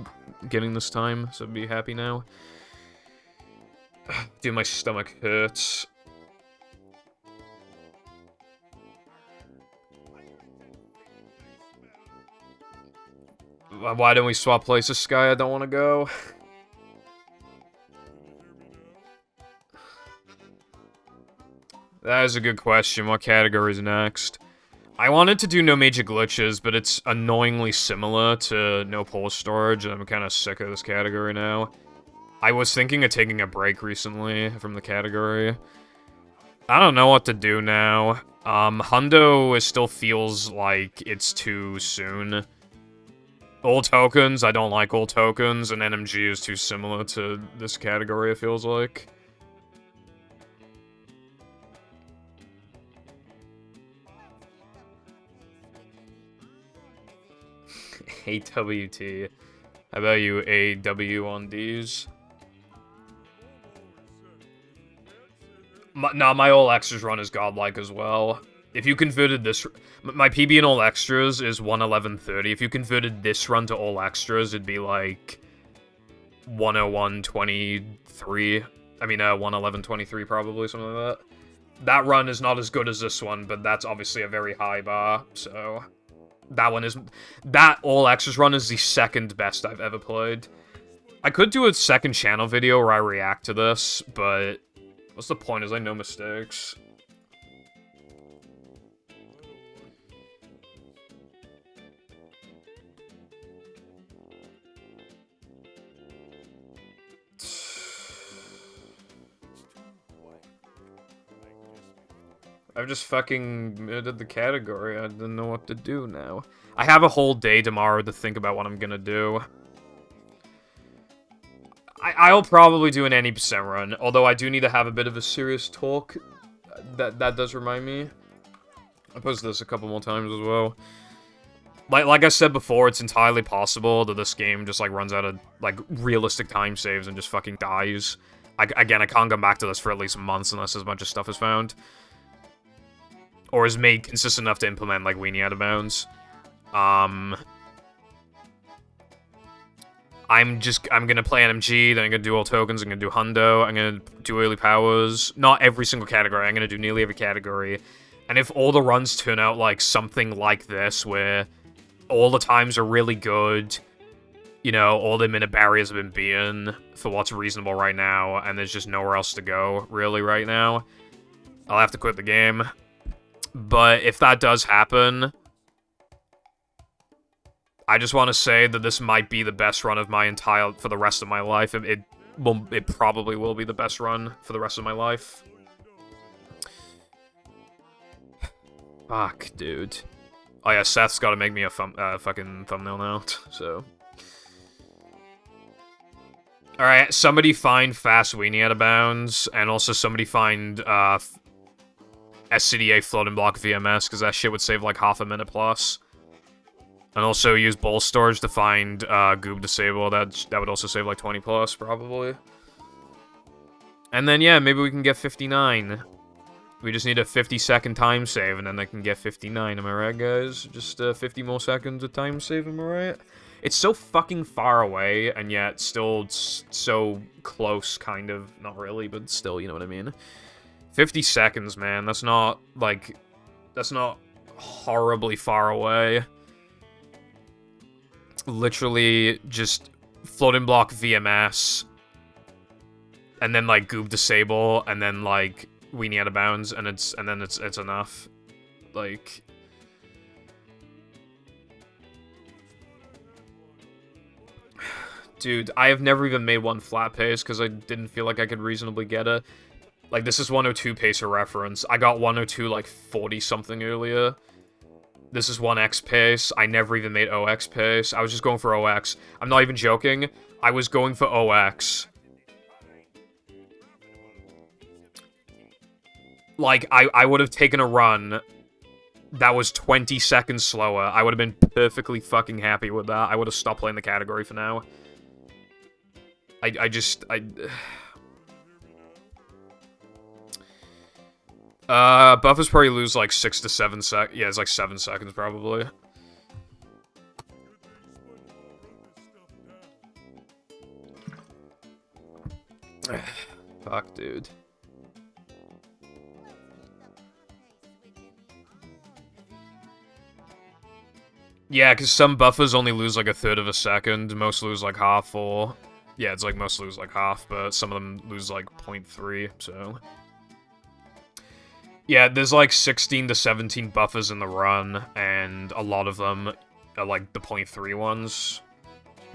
getting this time, so be happy now. Dude, my stomach hurts. Why don't we swap places, Sky? I don't want to go. That is a good question. What category is next? I wanted to do No Major Glitches, but it's annoyingly similar to No Pull Storage, and I'm kind of sick of this category now. I was thinking of taking a break recently from the category. I don't know what to do now. Hundo still feels like it's too soon. Old Tokens, I don't like Old Tokens, and NMG is too similar to this category, it feels like. AWT. How about you, AW on these? My All Extras run is godlike as well. If you converted this... My PB in All Extras is 111.30. If you converted this run to All Extras, it'd be like 101.23. I mean, 111.23 probably, something like that. That run is not as good as this one, but that's obviously a very high bar, so... That one is... That All Extras run is the second best I've ever played. I could do a second channel video where I react to this, but... What's the point? Is I no mistakes. I've just fucking muted the category. I don't know what to do now. I have a whole day tomorrow to think about what I'm gonna do. I'll probably do an any percent run, although I do need to have a bit of a serious talk. That does remind me. I posted this a couple more times as well. Like I said before, it's entirely possible that this game just, like, runs out of, like, realistic time saves and just fucking dies. Again, I can't come back to this for at least months unless there's a bunch of stuff is found. Or is made consistent enough to implement, like, Weenie Out of Bounds. I'm gonna play NMG, then I'm gonna do All Tokens, I'm gonna do Hundo, I'm gonna do Early Powers. Not every single category, I'm gonna do nearly every category. And if all the runs turn out like something like this, where all the times are really good, you know, all the minute barriers have been beaten for what's reasonable right now, and there's just nowhere else to go, really, right now, I'll have to quit the game. But if that does happen, I just want to say that this might be the best run of my entire... for the rest of my life. It probably will be the best run for the rest of my life. Fuck, dude. Oh yeah, Seth's gotta make me a fucking thumbnail now, so... Alright, somebody find Fast Weenie Out of Bounds, and also somebody find, SCDA Floating Block VMS, because that shit would save like half a minute plus. And also use Bowl Storage to find, Goob Disable, that would also save like 20 plus, probably. And then, yeah, maybe we can get 59. We just need a 50-second time save, and then I can get 59, am I right, guys? Just, 50 more seconds of time save, am I right? It's so fucking far away, and yet still so close, kind of. Not really, but still, you know what I mean? 50 seconds, man. That's not, like... That's not horribly far away. Literally, just Floating Block VMS, and then, like, Goob Disable, and then, like... Weenie Out of Bounds, and then it's enough. Like... Dude, I have never even made one flat pace, because I didn't feel like I could reasonably get it. Like, this is 102 pace for reference. I got 102, like, 40-something earlier. This is 1x pace. I never even made OX pace. I was just going for OX. I'm not even joking. I was going for OX. Like, I would have taken a run that was 20 seconds slower. I would have been perfectly fucking happy with that. I would have stopped playing the category for now. Buffers probably lose like 6 to 7 sec. Yeah, it's like 7 seconds probably. Fuck, dude. Yeah, because some buffers only lose like 1/3 of a second. Most lose like half, or... Yeah, it's like most lose like half, but some of them lose like 0.3, so... Yeah, there's like 16 to 17 buffers in the run, and a lot of them are like the 0.3 ones.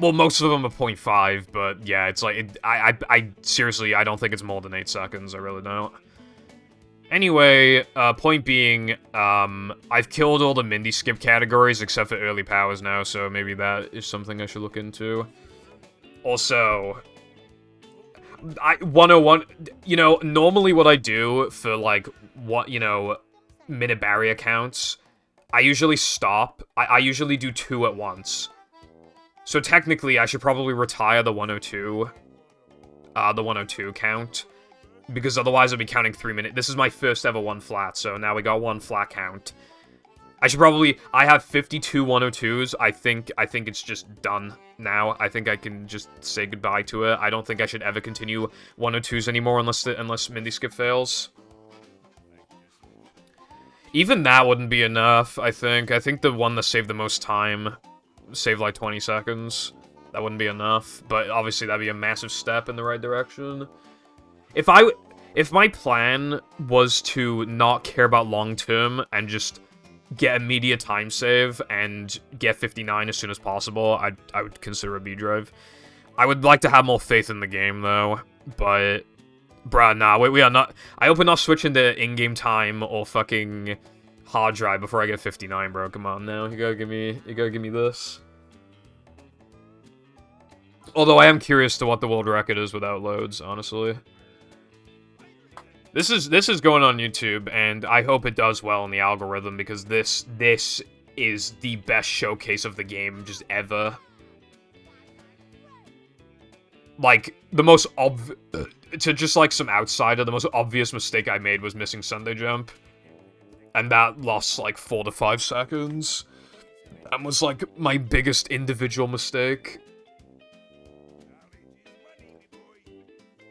Well, most of them are 0.5, but yeah, it's like... I seriously, I don't think it's more than 8 seconds, I really don't. Anyway, point being, I've killed all the Mindy skip categories except for early powers now, so maybe that is something I should look into. Also, 101, you know, normally what I do for, like, what, you know, minute barrier counts, I usually stop. I usually do 2 at once. So technically, I should probably retire the 102 count. Because otherwise I'll be counting 3 minutes. This is my first ever 1 flat, so now we got 1 flat count. I should probably... I have 52 102s. I think it's just done now. I think I can just say goodbye to it. I don't think I should ever continue 102s anymore unless Mindy Skip fails. Even that wouldn't be enough, I think. I think the one that saved the most time saved like 20 seconds. That wouldn't be enough, but obviously that'd be a massive step in the right direction. If my plan was to not care about long-term and just get immediate time save and get 59 as soon as possible, I would consider a B drive. I would like to have more faith in the game, though, but... Bruh, nah, we are not... I hope we're not switching to in-game time or fucking hard drive before I get 59, bro. Come on, now. You gotta give me this. Although I am curious to what the world record is without loads, honestly. This is going on YouTube, and I hope it does well in the algorithm, because this is the best showcase of the game just ever. Like, the most to just like some outsider, the most obvious mistake I made was missing Sunday Jump. And that lost like 4 to 5 seconds. That was like my biggest individual mistake.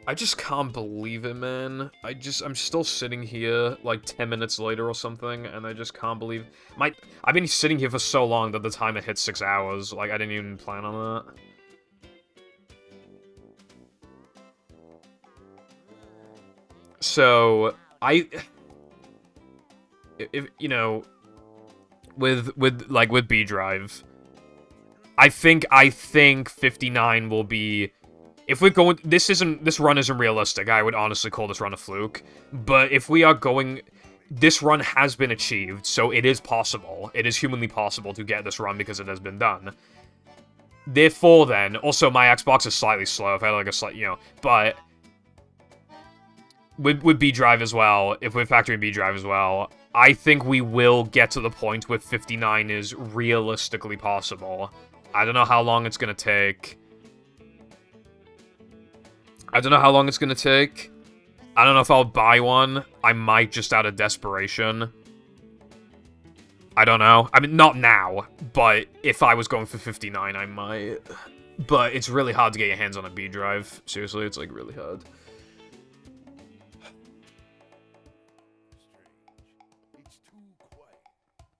I just can't believe it, man. I'm still sitting here, like, 10 minutes later or something, and I just can't believe... I've been sitting here for so long that the time it hit 6 hours. Like, I didn't even plan on that. So, if, you know, with B Drive, I think 59 will be... If we're going... This run isn't realistic. I would honestly call this run a fluke. But if we are going... this run has been achieved, so it is possible. It is humanly possible to get this run because it has been done. Therefore, then, also my Xbox is slightly slow. If I had like a slight, but with B drive as well, if we're factoring B drive as well, I think we will get to the point where 59 is realistically possible. I don't know how long it's gonna take. I don't know if I'll buy one. I might just out of desperation. I don't know. I mean, not now, but if I was going for 59, I might. But it's really hard to get your hands on a B drive. Seriously, it's like really hard. It's too quiet.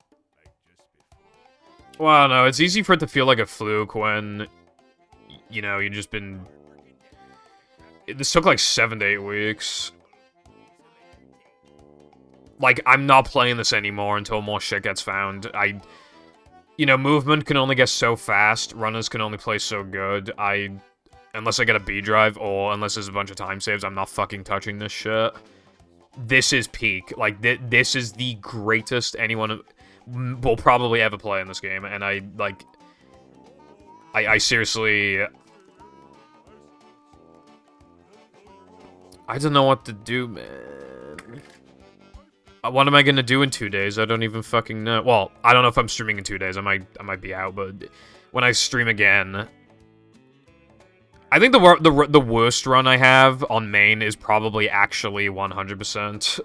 Like just before. Well, no, it's easy for it to feel like a fluke when, you've just been... This took like 7 to 8 weeks. Like, I'm not playing this anymore until more shit gets found. Movement can only get so fast. Runners can only play so good. Unless I get a B drive, or unless there's a bunch of time saves, I'm not fucking touching this shit. This is peak. Like, this is the greatest anyone will probably ever play in this game. And I seriously... I don't know what to do, man. What am I gonna do in 2 days? I don't even fucking know. Well, I don't know if I'm streaming in 2 days. I might be out, but when I stream again, I think the worst run I have on main is probably actually 100%,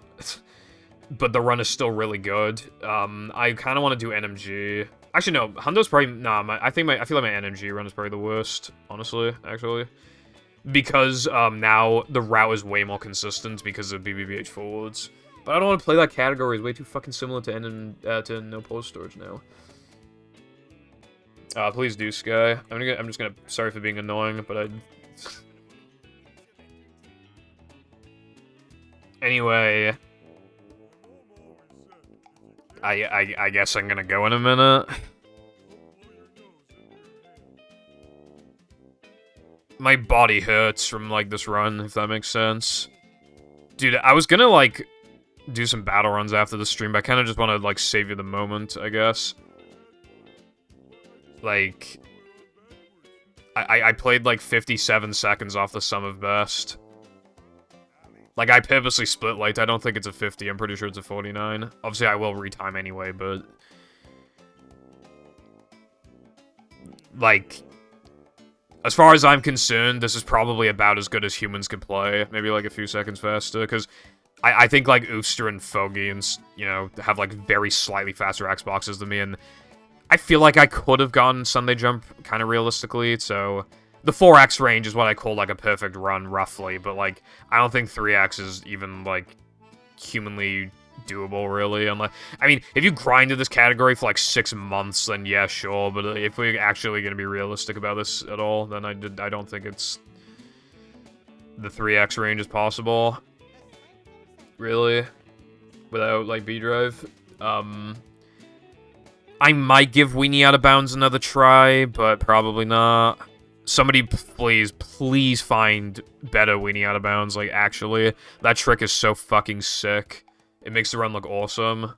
but the run is still really good. I kind of want to do NMG. Actually, no, Hundo's probably I feel like my NMG run is probably the worst, honestly. Actually, because now the route is way more consistent because of BBBH forwards. But I don't want to play that category. It's way too fucking similar to no pause storage now. Please do, Sky. I'm just gonna... Sorry for being annoying, but Anyway... I guess I'm gonna go in a minute. My body hurts from, like, this run, if that makes sense. Dude, I was gonna, like... do some battle runs after the stream, but I kind of just want to, like, savor the moment, I guess. Like, I played, like, 57 seconds off the sum of best. Like, I purposely split light. I don't think it's a 50. I'm pretty sure it's a 49. Obviously, I will retime anyway, but... Like... As far as I'm concerned, this is probably about as good as humans can play. Maybe, like, a few seconds faster, because... I think, like, Oofster and Foggy and, have, like, very slightly faster Xboxes than me, and I feel like I could have gone Sunday Jump kind of realistically, so... The 4x range is what I call, like, a perfect run, roughly, but, like, I don't think 3x is even, like, humanly doable, really, unless... I mean, if you grinded this category for, like, 6 months, then yeah, sure, but if we're actually gonna be realistic about this at all, then I don't think it's... The 3x range is possible. Really? Without, like, B drive? I might give Weenie Out of Bounds another try, but probably not. Somebody please find better Weenie Out of Bounds, like, actually. That trick is so fucking sick. It makes the run look awesome.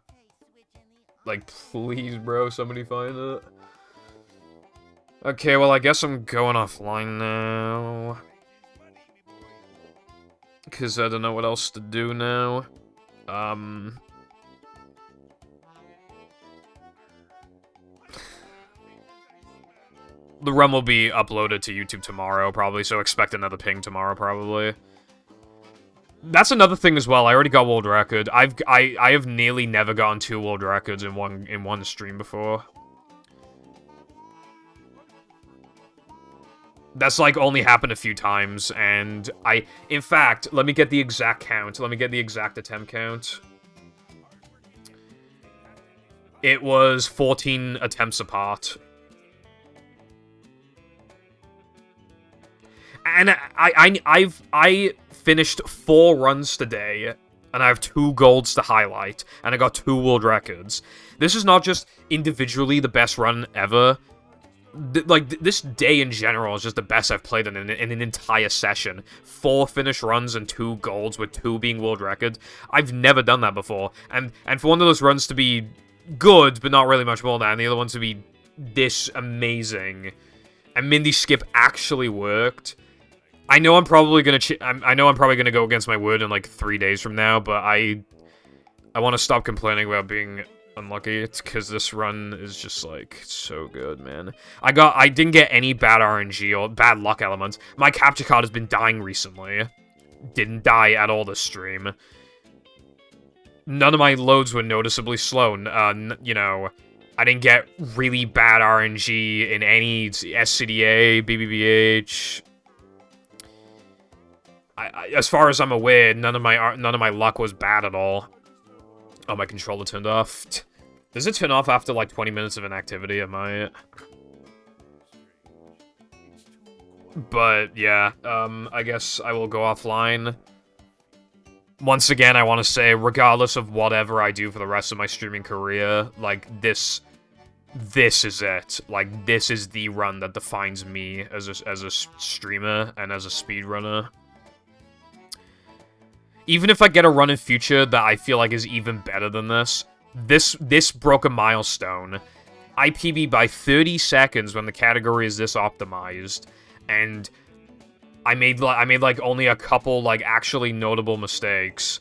Like, please, bro, somebody find it. Okay, well, I guess I'm going offline now. Because I don't know what else to do now. The run will be uploaded to YouTube tomorrow, probably, so expect another ping tomorrow, probably. That's another thing as well. I already got world record. I have nearly never gotten 2 world records in one stream before. That's, like, only happened a few times, and in fact, let me get the exact count. Let me get the exact attempt count. It was 14 attempts apart. And I finished 4 runs today, and I have 2 golds to highlight, and I got 2 world records. This is not just individually the best run ever. This day in general is just the best I've played in an entire session. 4 finished runs and 2 golds, with 2 being world record. I've never done that before. And for one of those runs to be good, but not really much more than, and the other one to be this amazing, and Mindy skip actually worked. I know I'm probably gonna go against my word in like 3 days from now, but I want to stop complaining about being unlucky. It's because this run is just like so good, man. I didn't get any bad RNG or bad luck elements. My capture card has been dying recently. Didn't die at all this stream. None of my loads were noticeably slow. You know, I didn't get really bad RNG in any SCDA, BBBH. As far as I'm aware, none of my luck was bad at all. Oh, my controller turned off. Does it turn off after like 20 minutes of inactivity? Am I? But yeah, I guess I will go offline. Once again, I want to say, regardless of whatever I do for the rest of my streaming career, like this is it. Like, this is the run that defines me as a streamer and as a speedrunner. Even if I get a run in future that I feel like is even better than this, this broke a milestone. I PB by 30 seconds when the category is this optimized, and I made like only a couple like actually notable mistakes.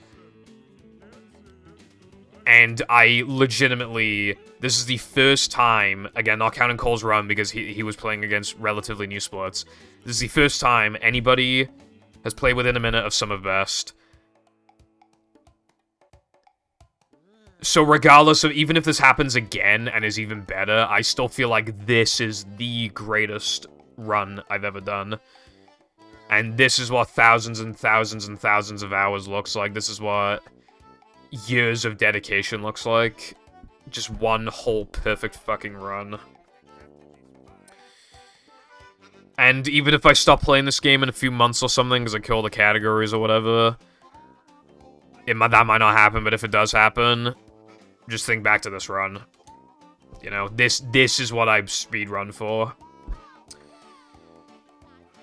And I legitimately, this is the first time, again, not counting Cole's run because he was playing against relatively new splits. This is the first time anybody has played within a minute of some of best. So regardless of, even if this happens again and is even better, I still feel like this is the greatest run I've ever done. And this is what thousands and thousands and thousands of hours looks like. This is what years of dedication looks like. Just one whole perfect fucking run. And even if I stop playing this game in a few months or something because I kill the categories or whatever, that might not happen, but if it does happen, just think back to this run. You know, this is what I speedrun for.